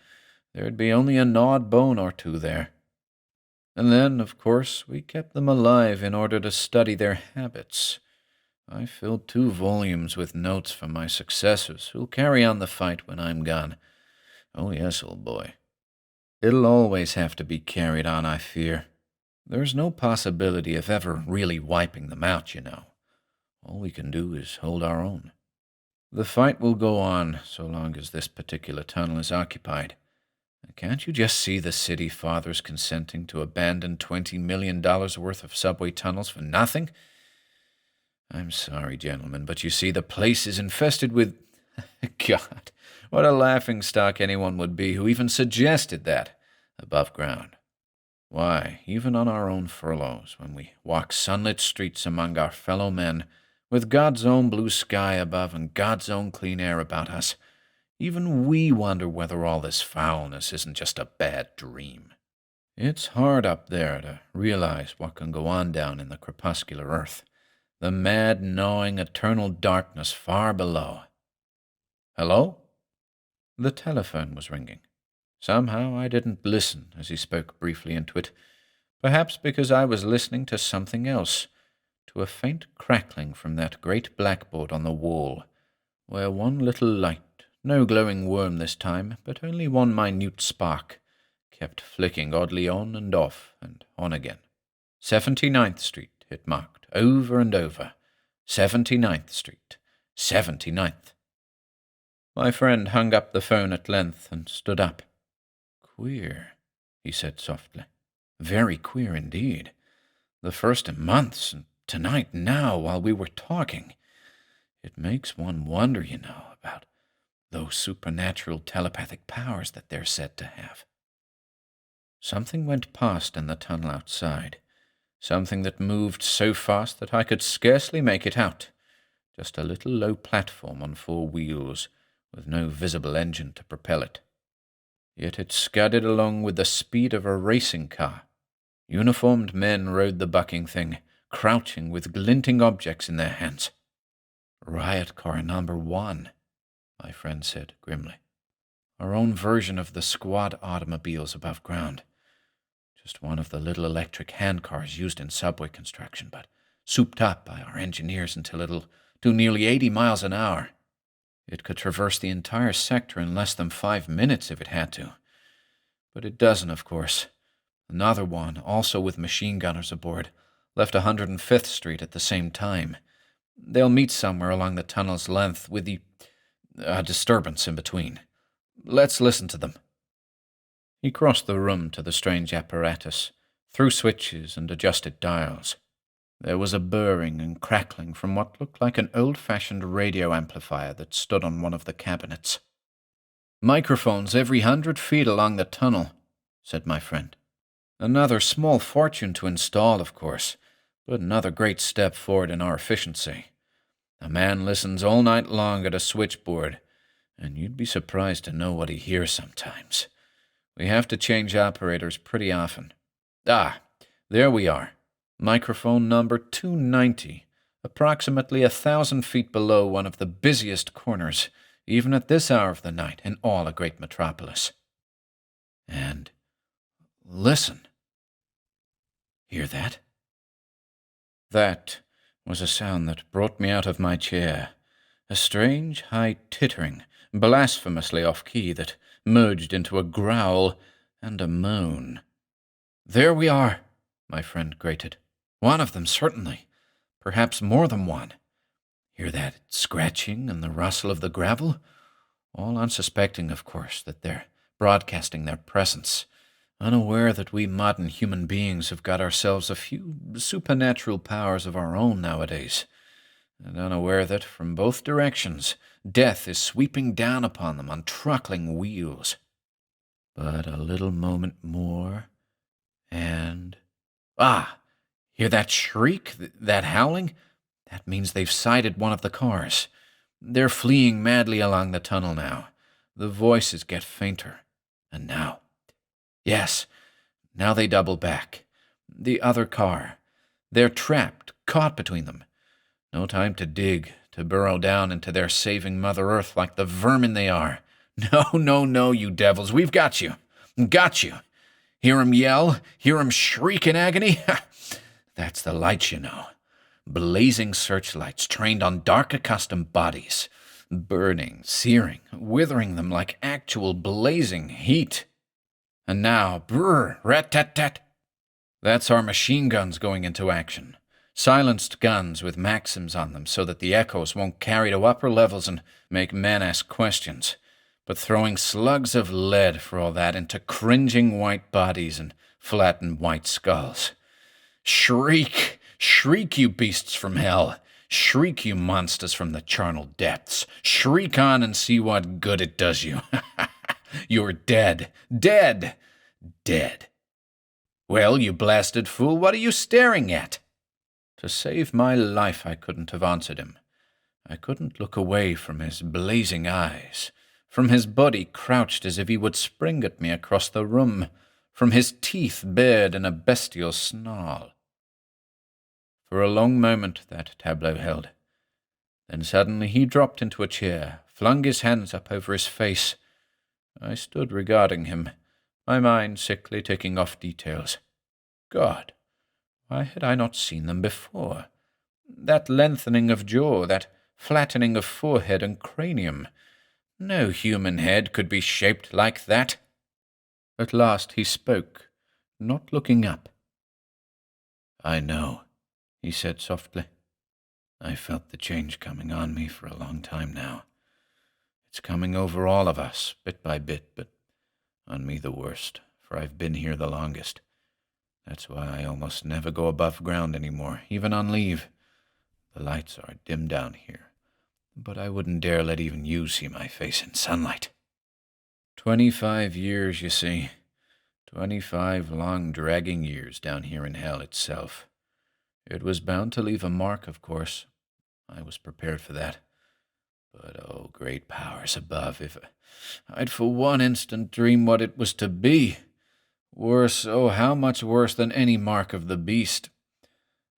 Speaker 3: there'd be only a gnawed bone or two there. And then, of course, we kept them alive in order to study their habits. I filled 2 volumes with notes from my successors, who'll carry on the fight when I'm gone. Oh, yes, old boy. It'll always have to be carried on, I fear. There's no possibility of ever really wiping them out, you know. All we can do is hold our own. The fight will go on so long as this particular tunnel is occupied. Can't you just see the city fathers consenting to abandon $20 million worth of subway tunnels for nothing? I'm sorry, gentlemen, but you see, the place is infested with... God, what a laughingstock anyone would be who even suggested that above ground. Why, even on our own furloughs, when we walk sunlit streets among our fellow men, with God's own blue sky above and God's own clean air about us, even we wonder whether all this foulness isn't just a bad dream. It's hard up there to realize what can go on down in the crepuscular earth, the mad, gnawing, eternal darkness far below. Hello? The telephone was ringing. Somehow I didn't listen as he spoke briefly into it, perhaps because I was listening to something else, to a faint crackling from that great blackboard on the wall, where one little light, no glowing worm this time, but only one minute spark, kept flicking oddly on and off and on again. 79th Street, it marked, over and over. 79th Street, 79th. My friend hung up the phone at length and stood up. Queer, he said softly. Very queer indeed. The first in months, and tonight now while we were talking. It makes one wonder, you know, about those supernatural telepathic powers that they're said to have. Something went past in the tunnel outside, something that moved so fast that I could scarcely make it out, just a little low platform on 4 wheels, with no visible engine to propel it. Yet it scudded along with the speed of a racing car. Uniformed men rode the bucking thing, crouching with glinting objects in their hands. Riot car number 1, my friend said grimly. Our own version of the squad automobiles above ground. Just one of the little electric handcars used in subway construction, but souped up by our engineers until it'll do nearly 80 miles an hour. It could traverse the entire sector in less than 5 minutes if it had to. But it doesn't, of course. Another one, also with machine gunners aboard, left 105th Street at the same time. They'll meet somewhere along the tunnel's length with a disturbance in between. Let's listen to them. He crossed the room to the strange apparatus, threw switches and adjusted dials. There was a burring and crackling from what looked like an old-fashioned radio amplifier that stood on one of the cabinets. "Microphones every 100 feet along the tunnel," said my friend. "Another small fortune to install, of course, but another great step forward in our efficiency. A man listens all night long at a switchboard, and you'd be surprised to know what he hears sometimes. We have to change operators pretty often. There we are. Microphone number 290, approximately 1,000 feet below one of the busiest corners, even at this hour of the night, in all a great metropolis. And listen. Hear that?" That was a sound that brought me out of my chair, a strange, high tittering, blasphemously off-key that merged into a growl and a moan. "There we are," my friend grated. "One of them, certainly. Perhaps more than one. Hear that scratching and the rustle of the gravel? All unsuspecting, of course, that they're broadcasting their presence, unaware that we modern human beings have got ourselves a few supernatural powers of our own nowadays, and unaware that, from both directions, death is sweeping down upon them on truckling wheels. But a little moment more, and... Hear that shriek, that howling? That means they've sighted one of the cars. They're fleeing madly along the tunnel now. The voices get fainter. And now... Yes, now they double back. The other car. They're trapped, caught between them. No time to dig, to burrow down into their saving Mother Earth like the vermin they are. No, you devils, we've got you. Got you. Hear 'em yell? Hear 'em shriek in agony? That's the lights, you know. Blazing searchlights trained on dark accustomed bodies. Burning, searing, withering them like actual blazing heat. And now, brr, rat-tat-tat. That's our machine guns going into action. Silenced guns with Maxims on them so that the echoes won't carry to upper levels and make men ask questions, but throwing slugs of lead, for all that, into cringing white bodies and flattened white skulls. Shriek! Shriek, you beasts from hell! Shriek, you monsters from the charnel depths! Shriek on and see what good it does you! You're dead! Dead! Dead! Well, you blasted fool, what are you staring at? To save my life, I couldn't have answered him. I couldn't look away from his blazing eyes, from his body crouched as if he would spring at me across the room, from his teeth bared in a bestial snarl. For a long moment that tableau held. Then suddenly he dropped into a chair, flung his hands up over his face. I stood regarding him, my mind sickly ticking off details. God, why had I not seen them before? That lengthening of jaw, that flattening of forehead and cranium. No human head could be shaped like that. At last he spoke, not looking up. "I know," he said softly. "I felt the change coming on me for a long time now. It's coming over all of us, bit by bit, but on me the worst, for I've been here the longest. That's why I almost never go above ground anymore, even on leave. The lights are dim down here, but I wouldn't dare let even you see my face in sunlight. 25 years, you see. 25 long, dragging years down here in hell itself. It was bound to leave a mark, of course. I was prepared for that. But, oh, great powers above, if I'd for one instant dream what it was to be. Worse, oh, how much worse than any mark of the beast.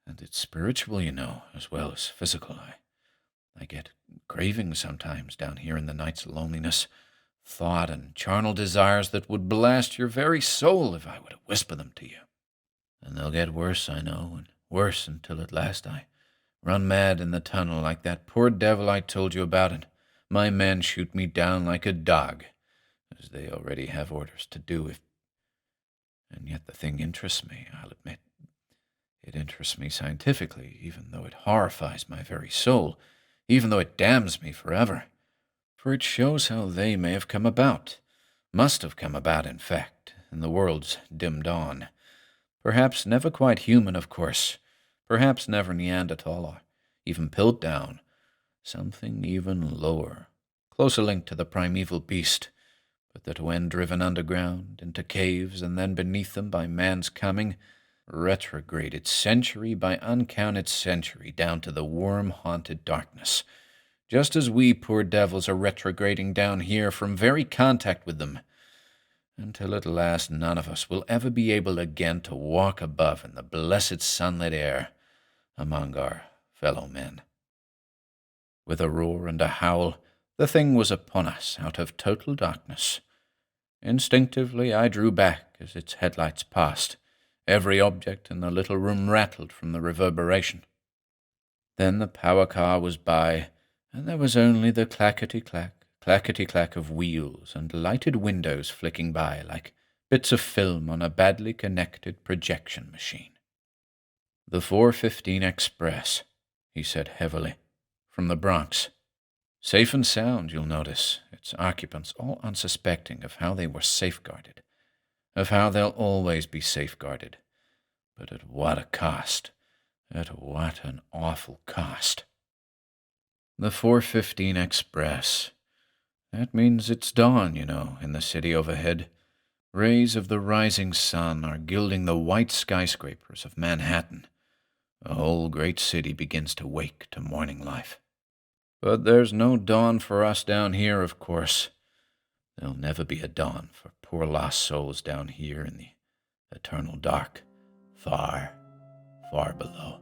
Speaker 3: And it's spiritual, you know, as well as physical. I get cravings sometimes down here in the night's loneliness, thought and charnel desires that would blast your very soul if I were to whisper them to you. And they'll get worse, I know, and worse until at last I run mad in the tunnel like that poor devil I told you about and my men shoot me down like a dog, as they already have orders to do if... And yet the thing interests me, I'll admit. It interests me scientifically, even though it horrifies my very soul, even though it damns me forever. For it shows how they may have come about, must have come about, in fact, in the world's dim dawn. Perhaps never quite human, of course. Perhaps never Neanderthal, or even Piltdown. Something even lower, closer linked to the primeval beast, but that when driven underground, into caves, and then beneath them by man's coming, retrograded century by uncounted century down to the worm-haunted darkness, just as we poor devils are retrograding down here from very contact with them, until at last none of us will ever be able again to walk above in the blessed sunlit air among our fellow men. With a roar and a howl, the thing was upon us out of total darkness. Instinctively I drew back as its headlights passed. Every object in the little room rattled from the reverberation. Then the power car was by, and there was only the clackety-clack of wheels and lighted windows flicking by like bits of film on a badly connected projection machine. "The 4:15 Express," he said heavily, "from the Bronx. Safe and sound, you'll notice, its occupants all unsuspecting of how they were safeguarded, of how they'll always be safeguarded. But at what a cost, at what an awful cost. The 4:15 Express. That means it's dawn, you know, in the city overhead. Rays of the rising sun are gilding the white skyscrapers of Manhattan. A whole great city begins to wake to morning life. But there's no dawn for us down here, of course. There'll never be a dawn for poor lost souls down here in the eternal dark, far, far below."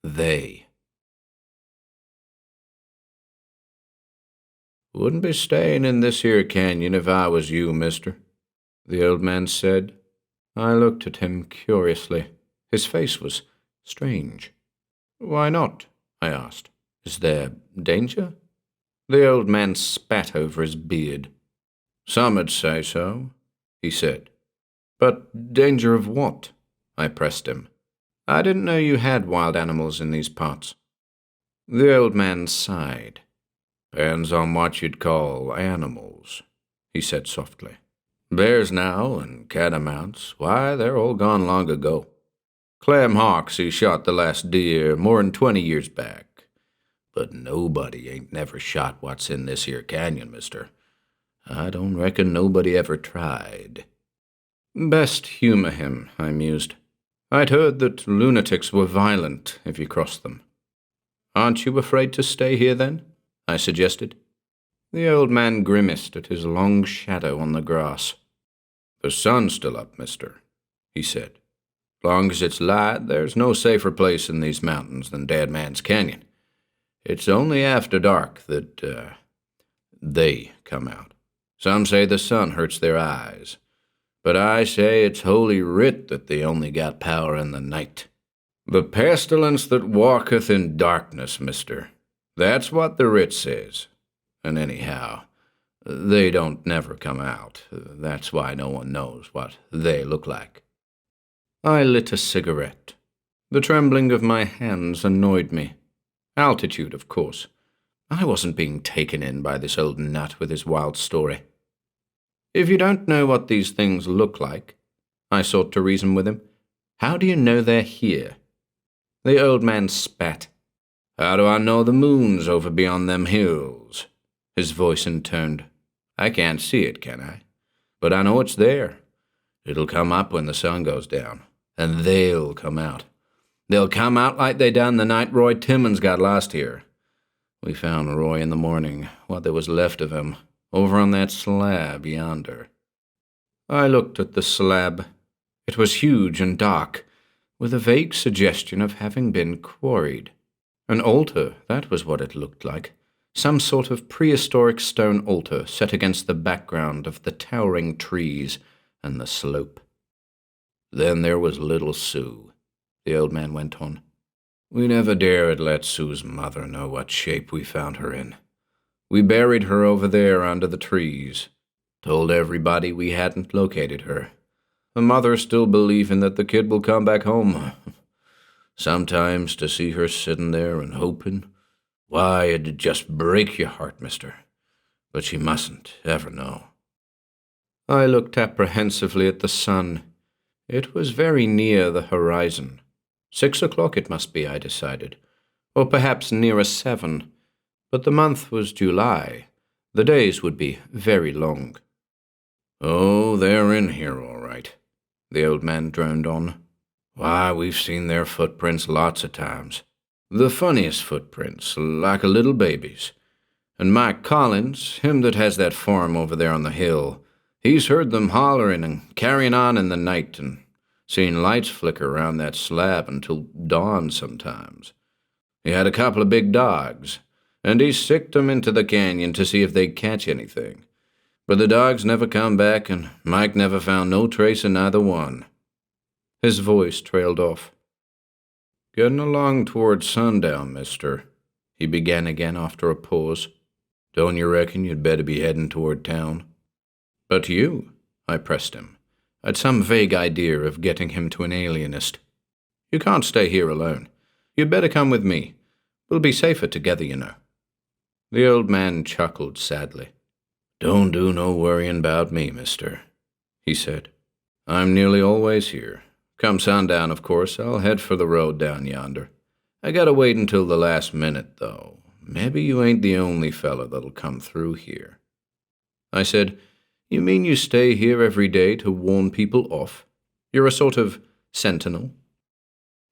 Speaker 2: They. "Wouldn't be staying in this here canyon if I was you, mister," the old man said. I looked at him curiously. His face was strange. "Why not?" I asked. "Is there danger?" The old man spat over his beard. "Some'd say so," he said. "But danger of what?" I pressed him. "I didn't know you had wild animals in these parts." The old man sighed. "Depends on what you'd call animals," he said softly. "Bears now, and catamounts, why, they're all gone long ago. Clem Hawks, he shot the last deer more'n 20 years back. But nobody ain't never shot what's in this here canyon, mister. I don't reckon nobody ever tried." "Best humor him," I mused. "I'd heard that lunatics were violent if you crossed them." "Aren't you afraid to stay here, then?" I suggested. The old man grimaced at his long shadow on the grass. "The sun's still up, mister," he said. "Long as it's light, there's no safer place in these mountains than Dead Man's Canyon. It's only after dark that, they come out. Some say the sun hurts their eyes. But I say it's holy writ that they only got power in the night. The pestilence that walketh in darkness, mister. That's what the writ says. And anyhow, they don't never come out. That's why no one knows what they look like." I lit a cigarette. The trembling of my hands annoyed me. Altitude, of course. I wasn't being taken in by this old nut with his wild story. "If you don't know what these things look like," I sought to reason with him, "how do you know they're here?" The old man spat. "How do I know the moon's over beyond them hills?" His voice intoned. "I can't see it, can I? But I know it's there. It'll come up when the sun goes down, and they'll come out. They'll come out like they done the night Roy Timmons got lost here. We found Roy in the morning, what there was left of him, over on that slab yonder."
Speaker 1: I looked at the slab. It was huge and dark, with a vague suggestion of having been quarried. An altar, that was what it looked like. Some sort of prehistoric stone altar set against the background of the towering trees and the slope. Then there was little Sue, the old man went on. We never dared let Sue's mother know what shape we found her in. We buried her over there under the trees. Told everybody we hadn't located her. The mother still believing that the kid will come back home. Sometimes to see her sitting there and hoping, why, it'd just break your heart, mister. But she mustn't ever know. I looked apprehensively at the sun. It was very near the horizon. 6 o'clock it must be, I decided. Or perhaps nearer 7. But the month was July. The days would be very long. Oh, they're in here all right, the old man droned on. Why, we've seen their footprints lots of times. The funniest footprints, like a little baby's. And Mike Collins, him that has that farm over there on the hill, he's heard them hollering and carrying on in the night and seen lights flicker around that slab until dawn sometimes. He had a couple of big dogs, and he sicked them into the canyon to see if they'd catch anything. But the dogs never come back, and Mike never found no trace of neither one. His voice trailed off. Getting along toward sundown, mister, he began again after a pause. Don't you reckon you'd better be heading toward town? But you, I pressed him. I'd some vague idea of getting him to an alienist. You can't stay here alone. You'd better come with me. We'll be safer together, you know. The old man chuckled sadly. Don't do no worrying about me, mister, he said. I'm nearly always here. Come sundown, of course, I'll head for the road down yonder. I gotta wait until the last minute, though. Maybe you ain't the only fella that'll come through here. I said, You mean you stay here every day to warn people off? You're a sort of sentinel?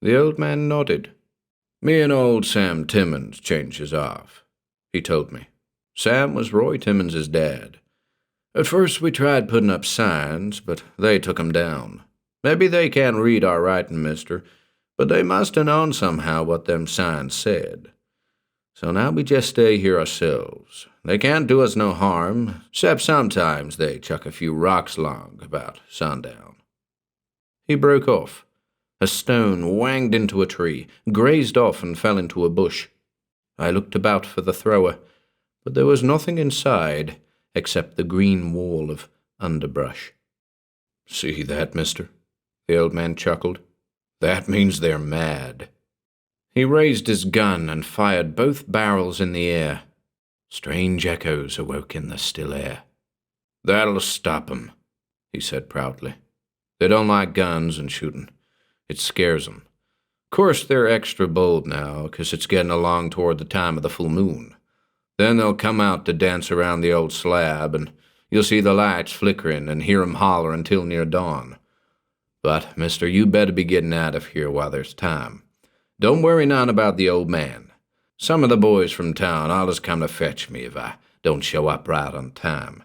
Speaker 1: The old man nodded. Me and old Sam Timmons changes off, he told me. Sam was Roy Timmons' dad. At first we tried putting up signs, but they took 'em down. Maybe they can't read our writing, mister, but they must have known somehow what them signs said. So now we just stay here ourselves. They can't do us no harm, 'cept sometimes they chuck a few rocks along about sundown. He broke off. A stone whanged into a tree, grazed off and fell into a bush. I looked about for the thrower, but there was nothing inside except the green wall of underbrush. See that, mister? The old man chuckled. That means they're mad. He raised his gun and fired both barrels in the air. Strange echoes awoke in the still air. That'll stop 'em, he said proudly. They don't like guns and shooting. It scares 'em. Course they're extra bold now, 'cause it's getting along toward the time of the full moon. Then they'll come out to dance around the old slab, and you'll see the lights flickering and hear 'em holler until near dawn. But, mister, you better be getting out of here while there's time. Don't worry none about the old man. Some of the boys from town allus come to fetch me if I don't show up right on time.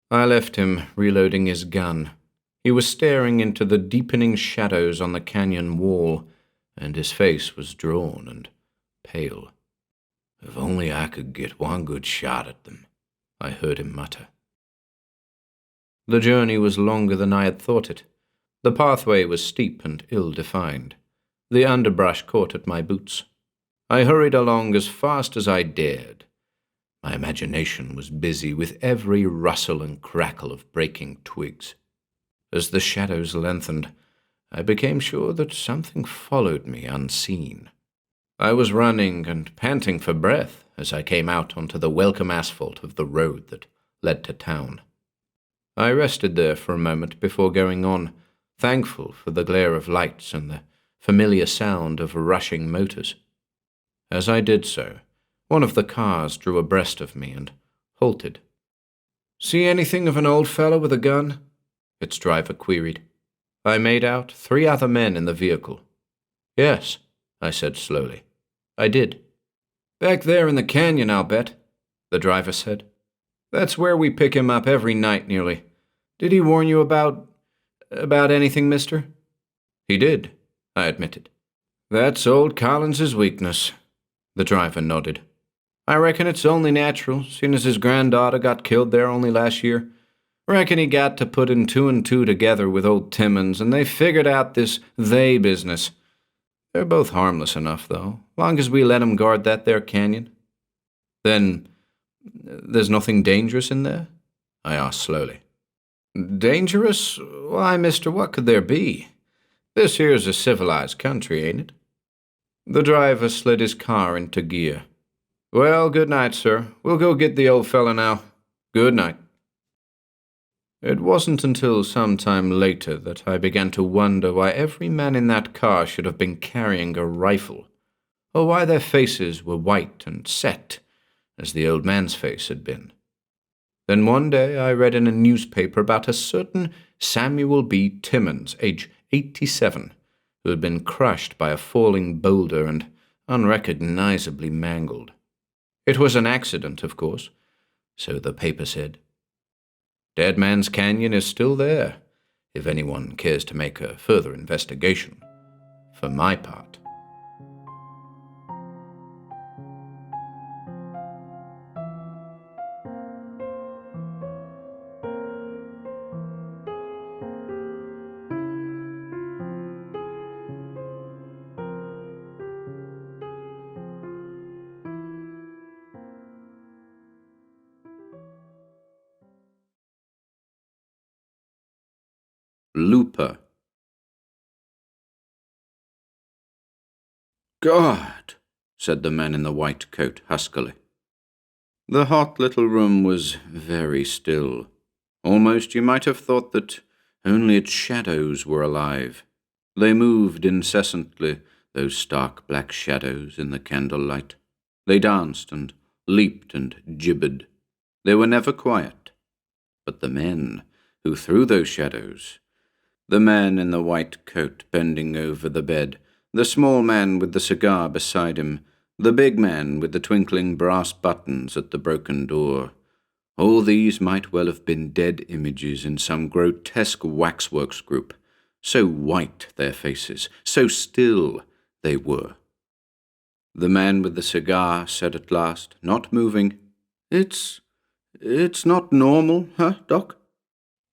Speaker 1: I left him, reloading his gun. He was staring into the deepening shadows on the canyon wall, and his face was drawn and pale. If only I could get one good shot at them, I heard him mutter. The journey was longer than I had thought it. The pathway was steep and ill-defined. The underbrush caught at my boots. I hurried along as fast as I dared. My imagination was busy with every rustle and crackle of breaking twigs. As the shadows lengthened, I became sure that something followed me unseen. I was running and panting for breath as I came out onto the welcome asphalt of the road that led to town. I rested there for a moment before going on, thankful for the glare of lights and the familiar sound of rushing motors. As I did so, one of the cars drew abreast of me and halted. "See anything of an old fellow with a gun?" its driver queried. I made out 3 other men in the vehicle. "Yes," I said slowly. "I did." "Back there in the canyon, I'll bet," the driver said. "That's where we pick him up every night nearly.
Speaker 2: Did he warn you about anything, mister?"
Speaker 1: "He did," I admitted.
Speaker 2: "That's old Collins's weakness," the driver nodded. "I reckon it's only natural, seeing as his granddaughter got killed there only last year. Reckon he got to putting two and two together with old Timmons, and they figured out this they business. They're both harmless enough, though, long as we let 'em guard that there canyon."
Speaker 1: "Then there's nothing dangerous in there?" I asked slowly.
Speaker 2: "Dangerous? Why, mister, what could there be? This here's a civilized country, ain't it?" The driver slid his car into gear. "Well, good night, sir. We'll go get the old fella now. Good night." It wasn't until some time later that I began to wonder why every man in that car should have been carrying a rifle, or why their faces were white and set, as the old man's face had been. Then one day I read in a newspaper about a certain Samuel B. Timmons, age 87, who had been crushed by a falling boulder and unrecognizably mangled. It was an accident, of course, so the paper said. Dead Man's Canyon is still there, if anyone cares to make a further investigation, for my part.
Speaker 1: Lupa. "God," said the man in the white coat huskily. The hot little room was very still. Almost you might have thought that only its shadows were alive. They moved incessantly, those stark black shadows in the candlelight. They danced and leaped and gibbered. They were never quiet. But the men who threw those shadows, the man in the white coat bending over the bed, the small man with the cigar beside him, the big man with the twinkling brass buttons at the broken door, all these might well have been dead images in some grotesque waxworks group, so white their faces, so still they were. The man with the cigar said at last, not moving, It's not normal, huh, Doc?"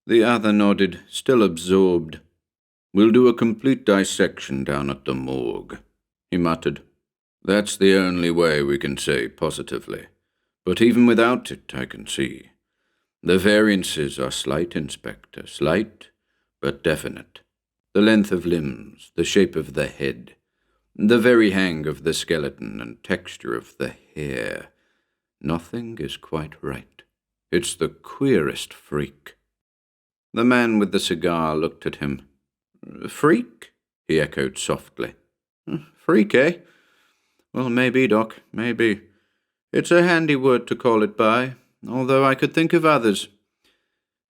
Speaker 1: The other nodded, still absorbed. "We'll do a complete dissection down at the morgue," he muttered. "That's the only way we can say positively. But even without it, I can see. The variances are slight, Inspector, slight, but definite. The length of limbs, the shape of the head, the very hang of the skeleton and texture of the hair. Nothing is quite right. It's the queerest freak." The man with the cigar looked at him. "Freak?" he echoed softly. "Freak, eh? Well, maybe, Doc, maybe. It's a handy word to call it by, although I could think of others.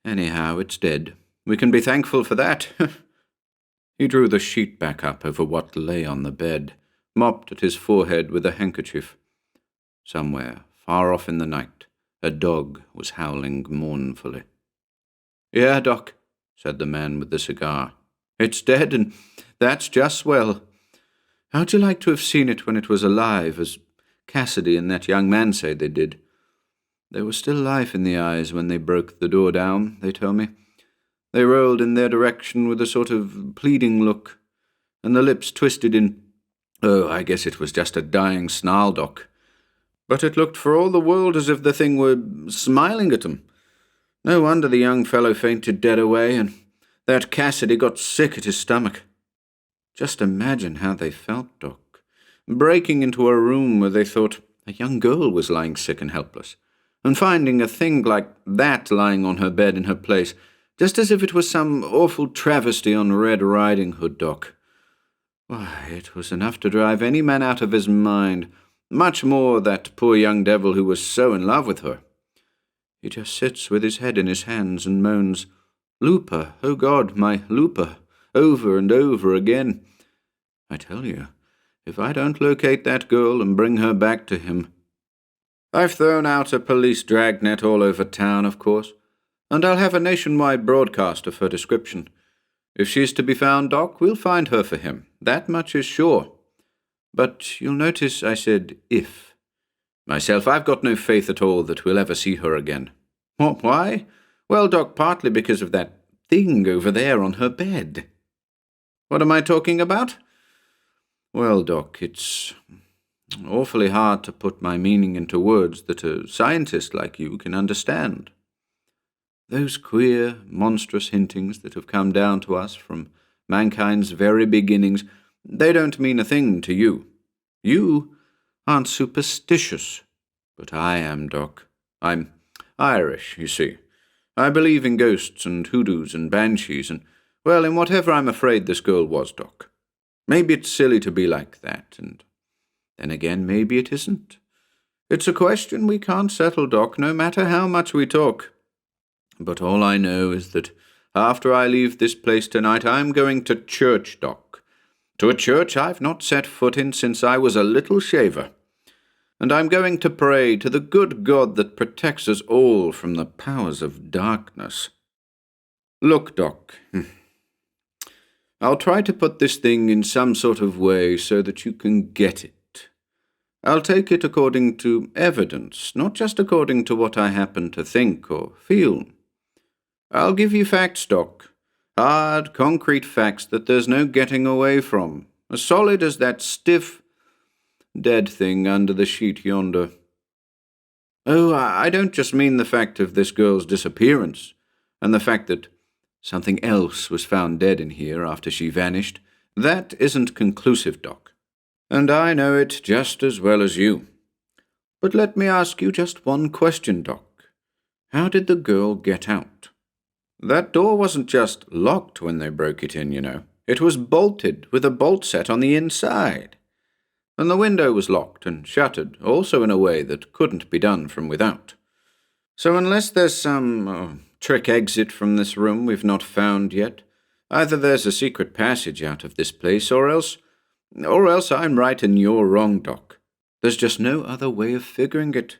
Speaker 1: Anyhow, it's dead. We can be thankful for that." He drew the sheet back up over what lay on the bed, mopped at his forehead with a handkerchief. Somewhere, far off in the night, a dog was howling mournfully. "Yeah, Doc," said the man with the cigar. "It's dead, and that's just swell. How'd you like to have seen it when it was alive, as Cassidy and that young man say they did? There was still life in the eyes when they broke the door down, they tell me. They rolled in their direction with a sort of pleading look, and the lips twisted in, I guess it was just a dying snarl, Doc. But it looked for all the world as if the thing were smiling at 'em. No wonder the young fellow fainted dead away, and that Cassidy got sick at his stomach. Just imagine how they felt, Doc, breaking into a room where they thought a young girl was lying sick and helpless, and finding a thing like that lying on her bed in her place, just as if it was some awful travesty on Red Riding Hood, Doc. Why, it was enough to drive any man out of his mind, much more that poor young devil who was so in love with her. He just sits with his head in his hands and moans, 'Lupa, oh God, my Lupa,' over and over again. I tell you, if I don't locate that girl and bring her back to him. I've thrown out a police dragnet all over town, of course.
Speaker 2: and I'll have a nationwide broadcast of her description. If she's to be found, Doc, we'll find her for him. That much is sure. But you'll notice I said if. Myself, I've got no faith at all that we'll ever see her again. What, why? Well, Doc, partly because of that thing over there on her bed. What am I talking about? Well, Doc, it's awfully hard to put my meaning into words that a scientist like you can understand. Those queer, monstrous hintings that have come down to us from mankind's very beginnings, they don't mean a thing to you. You aren't superstitious, but I am, Doc. I'm Irish, you see. I believe in ghosts and hoodoos and banshees and, well, in whatever I'm afraid this girl was, Doc. Maybe it's silly to be like that, and then again, maybe it isn't. It's a question we can't settle, Doc, no matter how much we talk. But all I know is that after I leave this place tonight, I'm going to church, Doc. To a church I've not set foot in since I was a little shaver. And I'm going to pray to the good God that protects us all from the powers of darkness. Look, Doc, I'll try to put this thing in some sort of way so that you can get it. I'll take it according to evidence, not just according to what I happen to think or feel. I'll give you facts, Doc. Hard, concrete facts that there's no getting away from. As solid as that stiff, dead thing under the sheet yonder. Oh, I don't just mean the fact of this girl's disappearance, and the fact that something else was found dead in here after she vanished. That isn't conclusive, Doc. And I know it just as well as you. But let me ask you just one question, Doc. How did the girl get out? That door wasn't just locked when they broke it in, you know. It was bolted with a bolt set on the inside. And the window was locked and shuttered, also in a way that couldn't be done from without. So unless there's some trick exit from this room we've not found yet, either there's a secret passage out of this place, or else I'm right and you're wrong, Doc. There's just no other way of figuring it.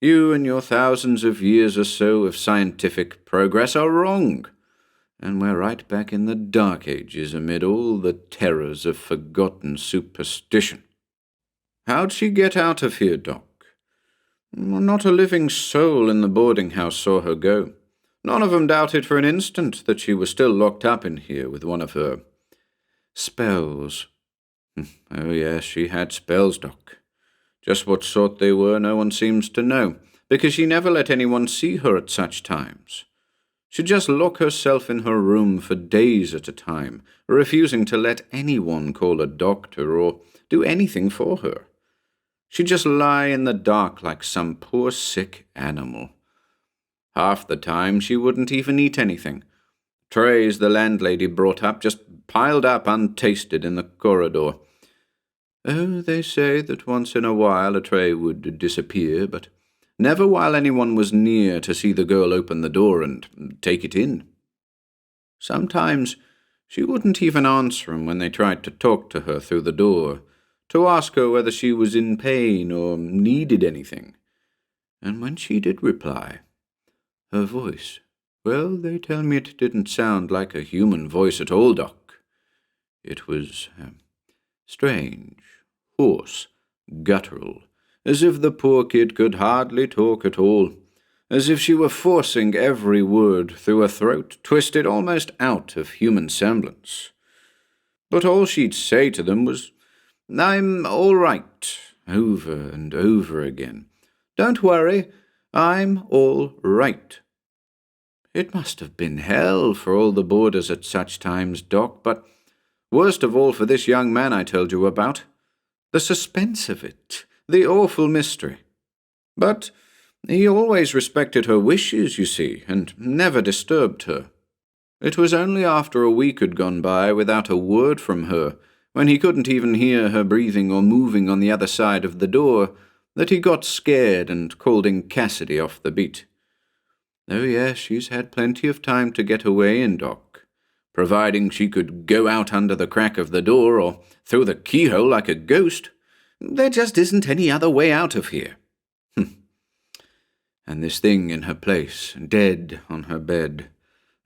Speaker 2: You and your thousands of years or so of scientific progress are wrong, and we're right back in the Dark Ages amid all the terrors of forgotten superstition. How'd she get out of here, Doc? Not a living soul in the boarding house saw her go. None of 'em doubted for an instant that she was still locked up in here with one of her spells. Oh, yes, she had spells, Doc. Just what sort they were, no one seems to know, because she never let anyone see her at such times. She'd just lock herself in her room for days at a time, refusing to let anyone call a doctor or do anything for her. She'd just lie in the dark like some poor sick animal. Half the time she wouldn't even eat anything. Trays the landlady brought up just piled up untasted in the corridor. Oh, they say that once in a while a tray would disappear, but never while anyone was near to see the girl open the door and take it in. Sometimes she wouldn't even answer 'em when they tried to talk to her through the door, to ask her whether she was in pain or needed anything. And when she did reply, her voice, well, they tell me it didn't sound like a human voice at all, Doc. It was strange, hoarse, guttural, as if the poor kid could hardly talk at all, as if she were forcing every word through a throat twisted almost out of human semblance. But all she'd say to them was, "I'm all right," over and over again. "Don't worry, I'm all right." It must have been hell for all the boarders at such times, Doc, but worst of all for this young man I told you about. The suspense of it, the awful mystery. But he always respected her wishes, you see, and never disturbed her. It was only after a week had gone by without a word from her, when he couldn't even hear her breathing or moving on the other side of the door, that he got scared and called in Cassidy off the beat. Oh, yes, she's had plenty of time to get away in, Doc, providing she could go out under the crack of the door or through the keyhole like a ghost. There just isn't any other way out of here. And this thing in her place, dead on her bed.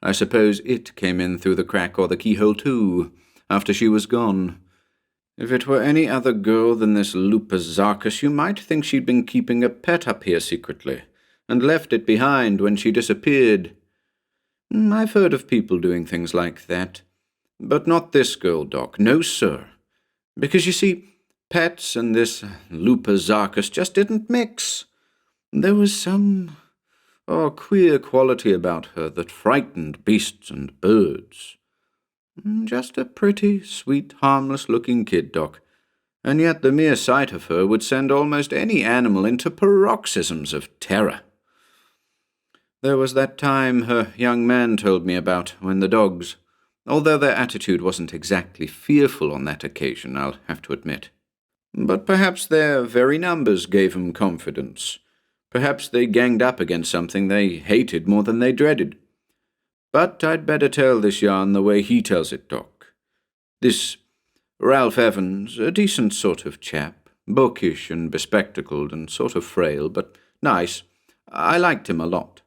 Speaker 2: I suppose it came in through the crack or the keyhole too, after she was gone. If it were any other girl than this Lupa Dzarkas, you might think she'd been keeping a pet up here secretly, and left it behind when she disappeared. I've heard of people doing things like that. But not this girl, Doc. No, sir. Because, you see, pets and this Lupa Dzarkas just didn't mix. There was some queer quality about her that frightened beasts and birds. Just a pretty, sweet, harmless-looking kid, Doc, and yet the mere sight of her would send almost any animal into paroxysms of terror. There was that time her young man told me about, when the dogs, although their attitude wasn't exactly fearful on that occasion, I'll have to admit. But perhaps their very numbers gave 'em confidence. Perhaps they ganged up against something they hated more than they dreaded. But I'd better tell this yarn the way he tells it, Doc. This Ralph Evans, a decent sort of chap, bookish and bespectacled and sort of frail, but nice. I liked him a lot.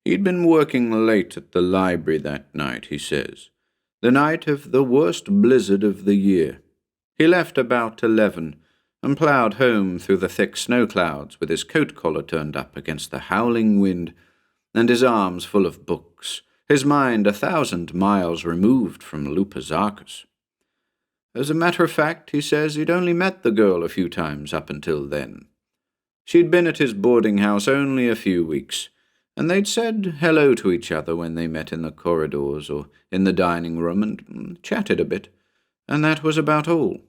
Speaker 2: He'd been working late at the library that night, he says. The night of the worst blizzard of the year. He left about 11 and ploughed home through the thick snow clouds with his coat collar turned up against the howling wind and his arms full of books, his mind 1,000 miles removed from Lupa Dzarkas. As a matter of fact, he says he'd only met the girl a few times up until then. She'd been at his boarding house only a few weeks, and they'd said hello to each other when they met in the corridors or in the dining room and chatted a bit, and that was about all.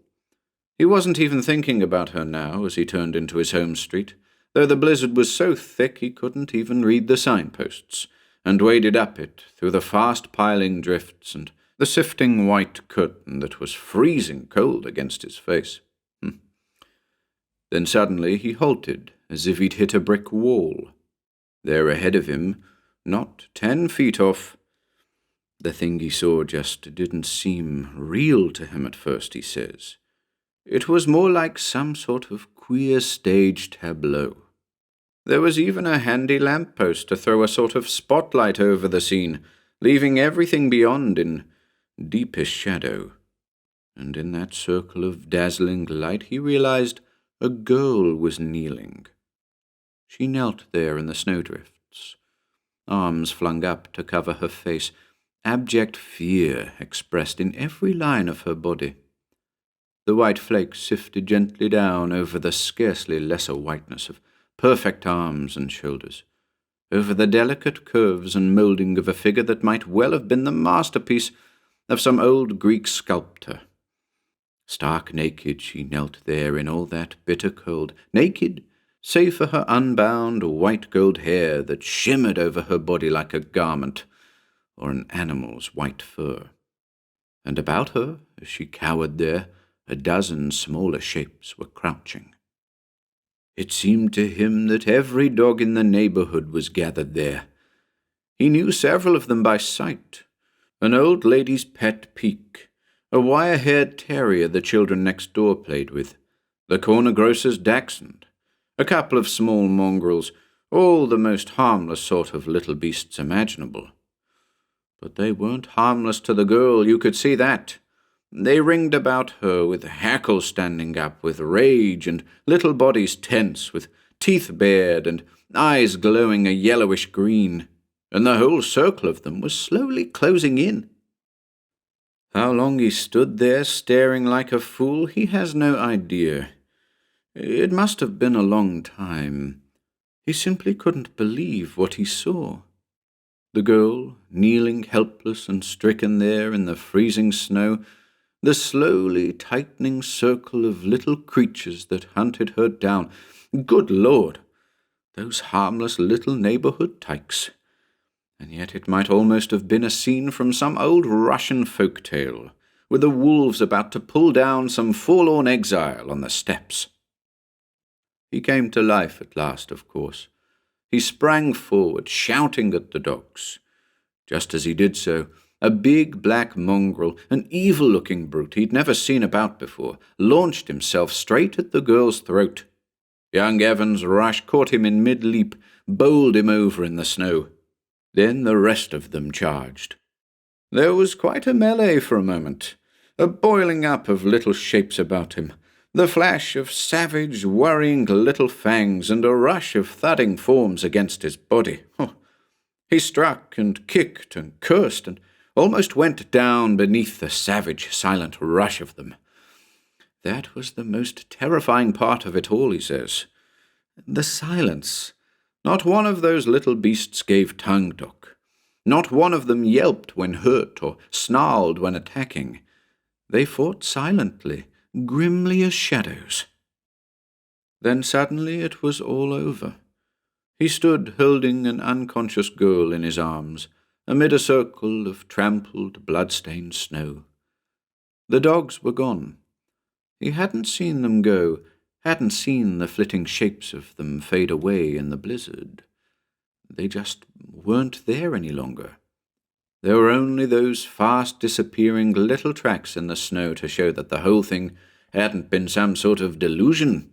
Speaker 2: He wasn't even thinking about her now as he turned into his home street, though the blizzard was so thick he couldn't even read the signposts, and waded up it through the fast-piling drifts and the sifting white curtain that was freezing cold against his face. Then suddenly he halted, as if he'd hit a brick wall. There ahead of him, not 10 feet off, the thing he saw just didn't seem real to him at first, he says. It was more like some sort of queer stage tableau. There was even a handy lamppost to throw a sort of spotlight over the scene, leaving everything beyond in deepest shadow. And in that circle of dazzling light he realized a girl was kneeling. She knelt there in the snowdrifts, arms flung up to cover her face, abject fear expressed in every line of her body. The white flakes sifted gently down over the scarcely lesser whiteness of perfect arms and shoulders, over the delicate curves and moulding of a figure that might well have been the masterpiece of some old Greek sculptor. Stark naked she knelt there in all that bitter cold, naked save for her unbound white gold hair that shimmered over her body like a garment or an animal's white fur. And about her, as she cowered there, a dozen smaller shapes were crouching. It seemed to him that every dog in the neighborhood was gathered there. He knew several of them by sight. An old lady's pet Peak, a wire-haired terrier the children next door played with, the corner grocer's dachshund, a couple of small mongrels, all the most harmless sort of little beasts imaginable. But they weren't harmless to the girl, you could see that. They ringed about her with hackles standing up with rage and little bodies tense with teeth bared and eyes glowing a yellowish green, and the whole circle of them was slowly closing in. How long he stood there staring like a fool, he has no idea. It must have been a long time. He simply couldn't believe what he saw. The girl, kneeling helpless and stricken there in the freezing snow, the slowly tightening circle of little creatures that hunted her down. Good Lord! Those harmless little neighborhood tykes. And yet it might almost have been a scene from some old Russian folk tale, with the wolves about to pull down some forlorn exile on the steppes. He came to life at last, of course. He sprang forward, shouting at the dogs. Just as he did so, a big black mongrel, an evil-looking brute he'd never seen about before, launched himself straight at the girl's throat. Young Evans' rush caught him in mid-leap, bowled him over in the snow. Then the rest of them charged. There was quite a melee for a moment, a boiling up of little shapes about him, the flash of savage, worrying little fangs, and a rush of thudding forms against his body. He struck and kicked and cursed and almost went down beneath the savage, silent rush of them. That was the most terrifying part of it all, he says. The silence. Not one of those little beasts gave tongue, Doc. Not one of them yelped when hurt or snarled when attacking. They fought silently, grimly as shadows. Then suddenly it was all over. He stood holding an unconscious girl in his arms, amid a circle of trampled, blood-stained snow. The dogs were gone. He hadn't seen them go, hadn't seen the flitting shapes of them fade away in the blizzard. They just weren't there any longer. There were only those fast-disappearing little tracks in the snow to show that the whole thing hadn't been some sort of delusion.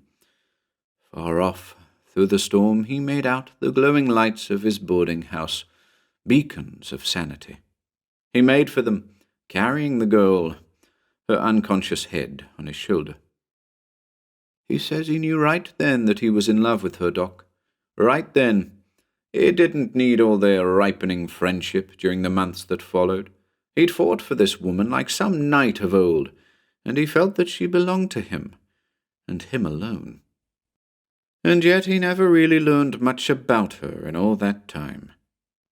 Speaker 2: Far off, through the storm, he made out the glowing lights of his boarding house, beacons of sanity. He made for them, carrying the girl, her unconscious head on his shoulder. He says he knew right then that he was in love with her, Doc. Right then. He didn't need all their ripening friendship during the months that followed. He'd fought for this woman like some knight of old, and he felt that she belonged to him, and him alone. And yet he never really learned much about her in all that time.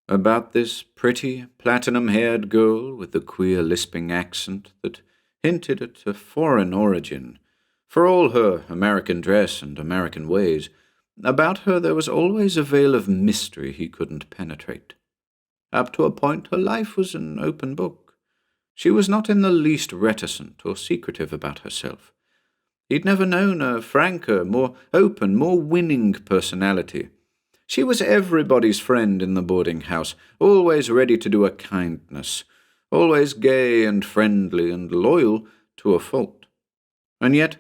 Speaker 2: About this pretty, platinum-haired girl with the queer lisping accent that hinted at a foreign origin, for all her American dress and American ways. About her there was always a veil of mystery he couldn't penetrate. Up to a point her life was an open book. She was not in the least reticent or secretive about herself. He'd never known a franker, more open, more winning personality. She was everybody's friend in the boarding house, always ready to do a kindness, always gay and friendly and loyal to a fault. And yet,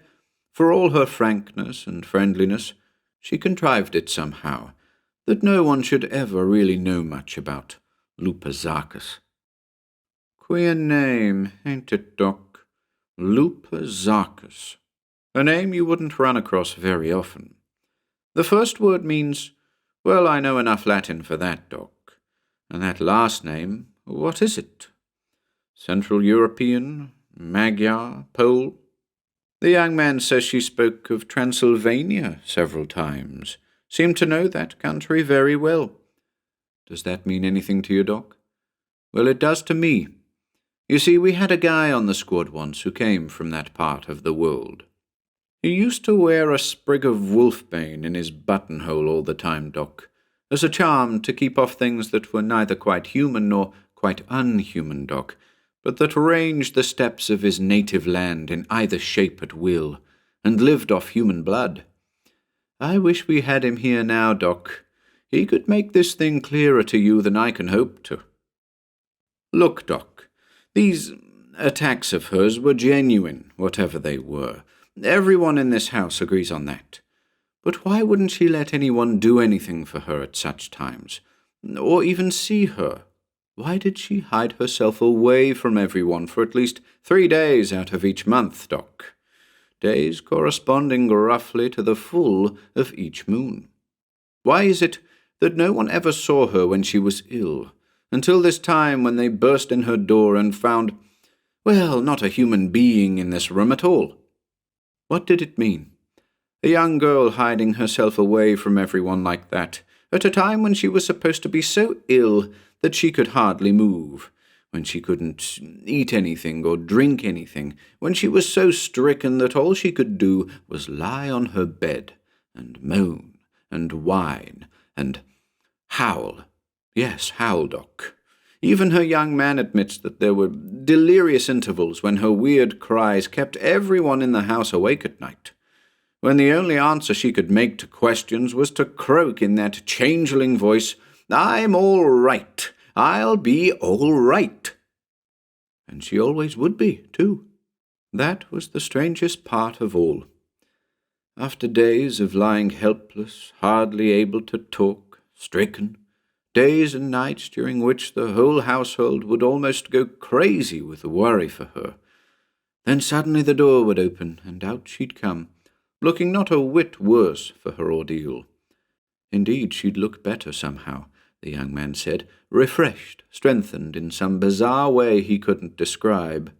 Speaker 2: for all her frankness and friendliness, she contrived it somehow, that no one should ever really know much about Lupa Dzarkas. Queer name, ain't it, Doc? Lupa Dzarkas. A name you wouldn't run across very often. The first word means, well, I know enough Latin for that, Doc. And that last name, what is it? Central European? Magyar? Pole? The young man says she spoke of Transylvania several times, seemed to know that country very well. Does that mean anything to you, Doc? Well, it does to me. You see, we had a guy on the squad once who came from that part of the world. He used to wear a sprig of wolfbane in his buttonhole all the time, Doc, as a charm to keep off things that were neither quite human nor quite unhuman, Doc, but that ranged the steppes of his native land in either shape at will, and lived off human blood. I wish we had him here now, Doc. He could make this thing clearer to you than I can hope to. Look, Doc, these attacks of hers were genuine, whatever they were. Everyone in this house agrees on that. But why wouldn't she let anyone do anything for her at such times, or even see her? Why did she hide herself away from everyone for at least 3 days out of each month, Doc? Days corresponding roughly to the full of each moon. Why is it that no one ever saw her when she was ill, until this time when they burst in her door and found, well, not a human being in this room at all? What did it mean? A young girl hiding herself away from everyone like that, at a time when she was supposed to be so ill that she could hardly move, when she couldn't eat anything or drink anything, when she was so stricken that all she could do was lie on her bed and moan and whine and howl. Yes, howl, Doc. Even her young man admits that there were delirious intervals when her weird cries kept everyone in the house awake at night, when the only answer she could make to questions was to croak in that changeling voice, "I'm all right. I'll be all right." And she always would be, too. That was the strangest part of all. After days of lying helpless, hardly able to talk, stricken, days and nights during which the whole household would almost go crazy with worry for her, then suddenly the door would open, and out she'd come, looking not a whit worse for her ordeal. Indeed, she'd look better somehow, the young man said, refreshed, strengthened in some bizarre way he couldn't describe.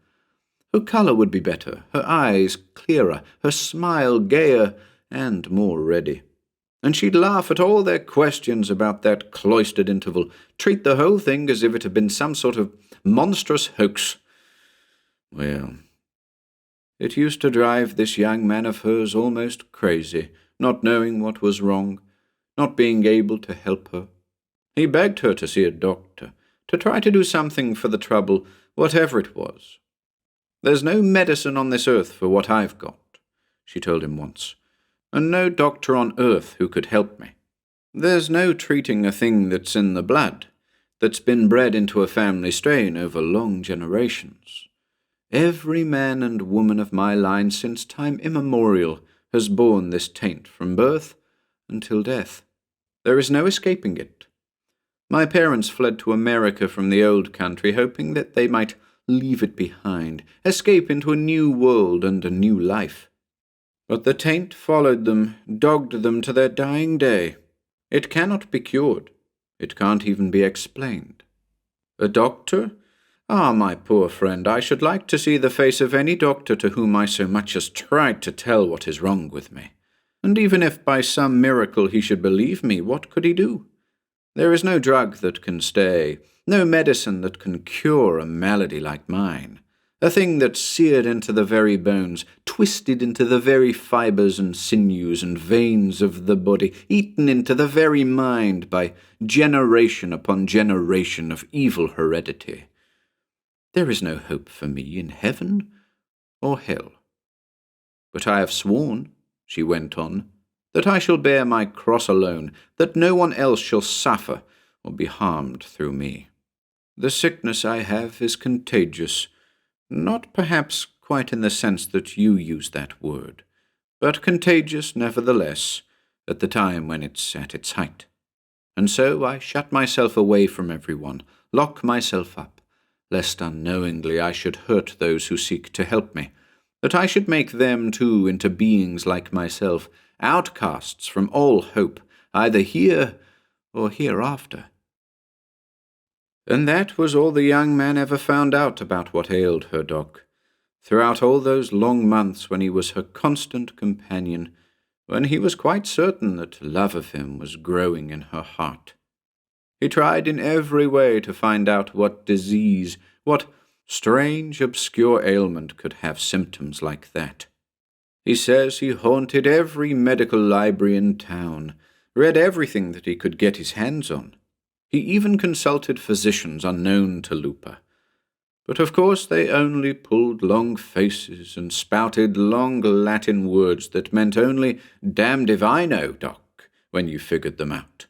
Speaker 2: Her colour would be better, her eyes clearer, her smile gayer and more ready. And she'd laugh at all their questions about that cloistered interval, treat the whole thing as if it had been some sort of monstrous hoax. Well, it used to drive this young man of hers almost crazy, not knowing what was wrong, not being able to help her. He begged her to see a doctor, to try to do something for the trouble, whatever it was. "There's no medicine on this earth for what I've got," she told him once, "and no doctor on earth who could help me. There's no treating a thing that's in the blood, that's been bred into a family strain over long generations. Every man and woman of my line since time immemorial has borne this taint from birth until death. There is no escaping it. My parents fled to America from the old country, hoping that they might leave it behind, escape into a new world and a new life. But the taint followed them, dogged them to their dying day. It cannot be cured. It can't even be explained. A doctor? Ah, my poor friend, I should like to see the face of any doctor to whom I so much as tried to tell what is wrong with me. And even if by some miracle he should believe me, what could he do? There is no drug that can stay, no medicine that can cure a malady like mine, a thing that's seared into the very bones, twisted into the very fibres and sinews and veins of the body, eaten into the very mind by generation upon generation of evil heredity. There is no hope for me in heaven or hell. But I have sworn," she went on, "that I shall bear my cross alone, that no one else shall suffer or be harmed through me. The sickness I have is contagious, not perhaps quite in the sense that you use that word, but contagious nevertheless at the time when it's at its height. And so I shut myself away from everyone, lock myself up, lest unknowingly I should hurt those who seek to help me, that I should make them too into beings like myself, outcasts from all hope, either here or hereafter." And that was all the young man ever found out about what ailed her, Doc, throughout all those long months when he was her constant companion, when he was quite certain that love of him was growing in her heart. He tried in every way to find out what disease, what strange, obscure ailment could have symptoms like that. He says he haunted every medical library in town, read everything that he could get his hands on. He even consulted physicians unknown to Lupa. But of course they only pulled long faces and spouted long Latin words that meant only "damned if I know, Doc," when you figured them out.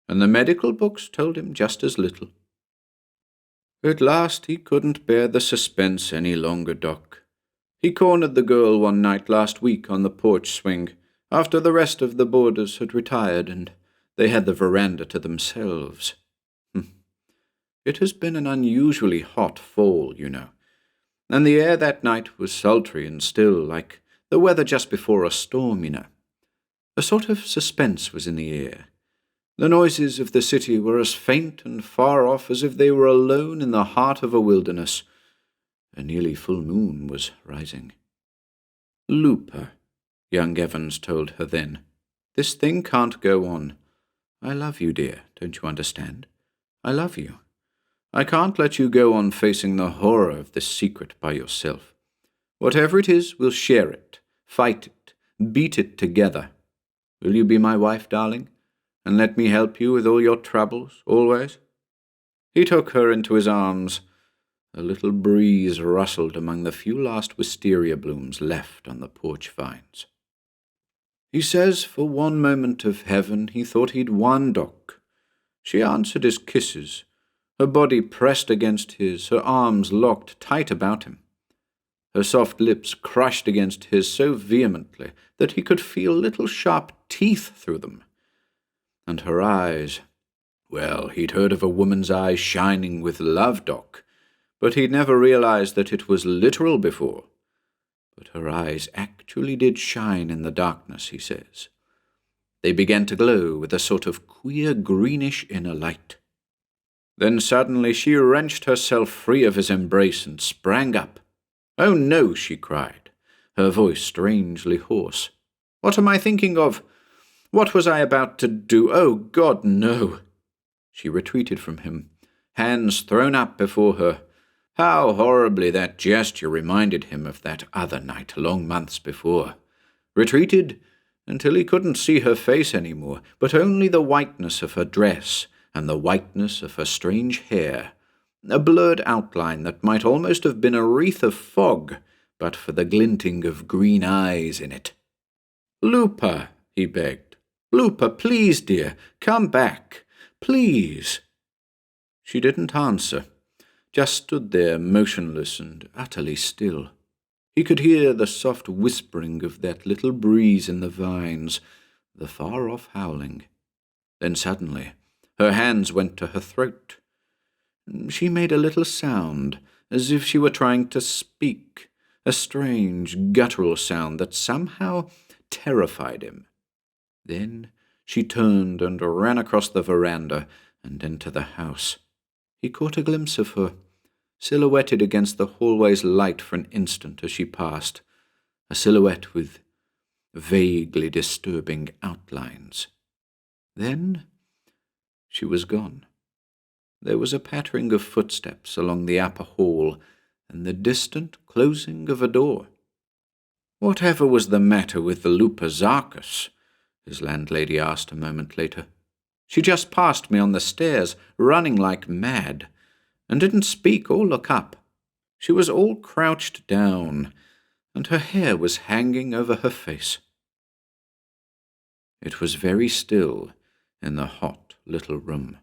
Speaker 2: And the medical books told him just as little. At last he couldn't bear the suspense any longer, Doc. He cornered the girl one night last week on the porch swing, after the rest of the boarders had retired, and they had the veranda to themselves. It has been an unusually hot fall, you know, and the air that night was sultry and still, like the weather just before a storm, you know. A sort of suspense was in the air. The noises of the city were as faint and far off as if they were alone in the heart of a wilderness. A nearly full moon was rising. "Lupa," young Evans told her then, "this thing can't go on. I love you, dear, don't you understand? I love you. I can't let you go on facing the horror of this secret by yourself. Whatever it is, we'll share it, fight it, beat it together. Will you be my wife, darling, and let me help you with all your troubles, always?" He took her into his arms. A little breeze rustled among the few last wisteria blooms left on the porch vines. He says for one moment of heaven he thought he'd won, Doc. She answered his kisses, her body pressed against his, her arms locked tight about him. Her soft lips crushed against his so vehemently that he could feel little sharp teeth through them. And her eyes, well, he'd heard of a woman's eyes shining with love, Doc, but he'd never realized that it was literal before. But her eyes actually did shine in the darkness, he says. They began to glow with a sort of queer greenish inner light. Then suddenly she wrenched herself free of his embrace and sprang up. "Oh, no," she cried, her voice strangely hoarse. "What am I thinking of? What was I about to do? Oh, God, no!" She retreated from him, hands thrown up before her. How horribly that gesture reminded him of that other night, long months before. Retreated until he couldn't see her face any more, but only the whiteness of her dress and the whiteness of her strange hair, a blurred outline that might almost have been a wreath of fog, but for the glinting of green eyes in it. "Lupa," he begged. "Lupa, please, dear, come back. Please." She didn't answer, just stood there motionless and utterly still. He could hear the soft whispering of that little breeze in the vines, the far-off howling. Then suddenly her hands went to her throat. She made a little sound, as if she were trying to speak, a strange, guttural sound that somehow terrified him. Then she turned and ran across the veranda and into the house. He caught a glimpse of her, silhouetted against the hallway's light for an instant as she passed, a silhouette with vaguely disturbing outlines. Then she was gone. There was a pattering of footsteps along the upper hall and the distant closing of a door. "Whatever was the matter with the Lupa Dzarkas?" his landlady asked a moment later. "She just passed me on the stairs, running like mad, and didn't speak or look up. She was all crouched down, and her hair was hanging over her face." It was very still in the hot little room.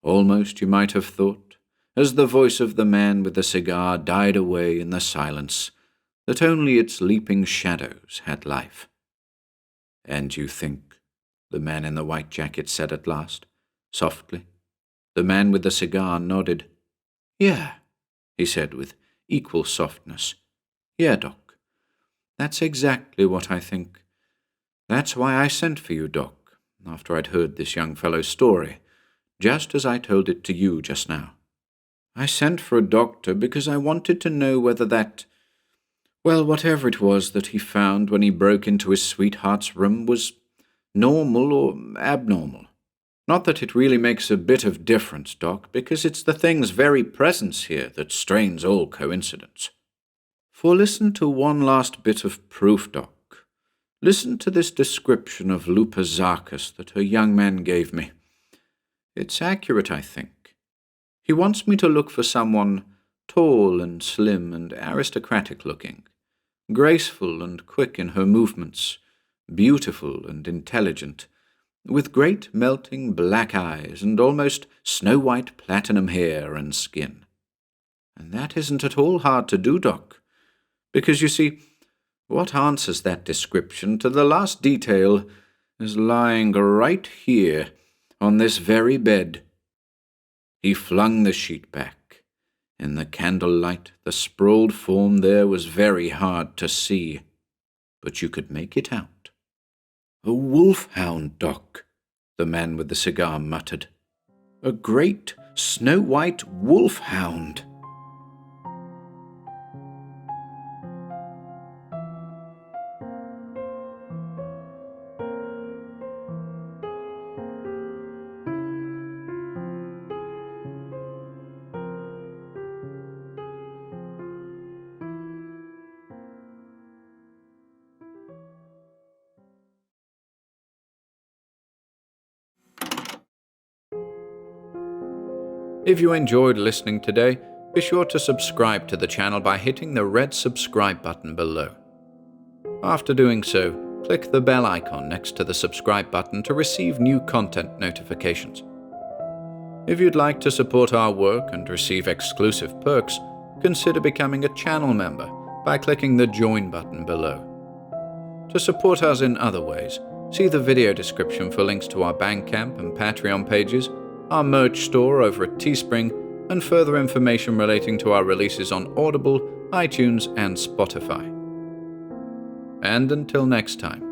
Speaker 2: Almost, you might have thought, as the voice of the man with the cigar died away in the silence, that only its leaping shadows had life. "And you think," the man in the white jacket said at last, softly. The man with the cigar nodded. "Yeah," he said with equal softness. "Yeah, Doc. That's exactly what I think. That's why I sent for you, Doc, after I'd heard this young fellow's story, just as I told it to you just now. I sent for a doctor because I wanted to know whether that, well, whatever it was that he found when he broke into his sweetheart's room was normal or abnormal. Not that it really makes a bit of difference, Doc, because it's the thing's very presence here that strains all coincidence. For listen to one last bit of proof, Doc. Listen to this description of Lupa Dzarkas that her young man gave me. It's accurate, I think. He wants me to look for someone tall and slim and aristocratic-looking, graceful and quick in her movements, beautiful and intelligent, with great melting black eyes and almost snow-white platinum hair and skin. And that isn't at all hard to do, Doc, because, you see, what answers that description to the last detail is lying right here on this very bed." He flung the sheet back. In the candlelight, the sprawled form there was very hard to see, but you could make it out. "A wolfhound, Doc," the man with the cigar muttered. "A great snow-white wolfhound."
Speaker 1: If you enjoyed listening today, be sure to subscribe to the channel by hitting the red subscribe button below. After doing so, click the bell icon next to the subscribe button to receive new content notifications. If you'd like to support our work and receive exclusive perks, consider becoming a channel member by clicking the Join button below. To support us in other ways, see the video description for links to our Bandcamp and Patreon pages, our merch store over at Teespring, and further information relating to our releases on Audible, iTunes, and Spotify. And until next time,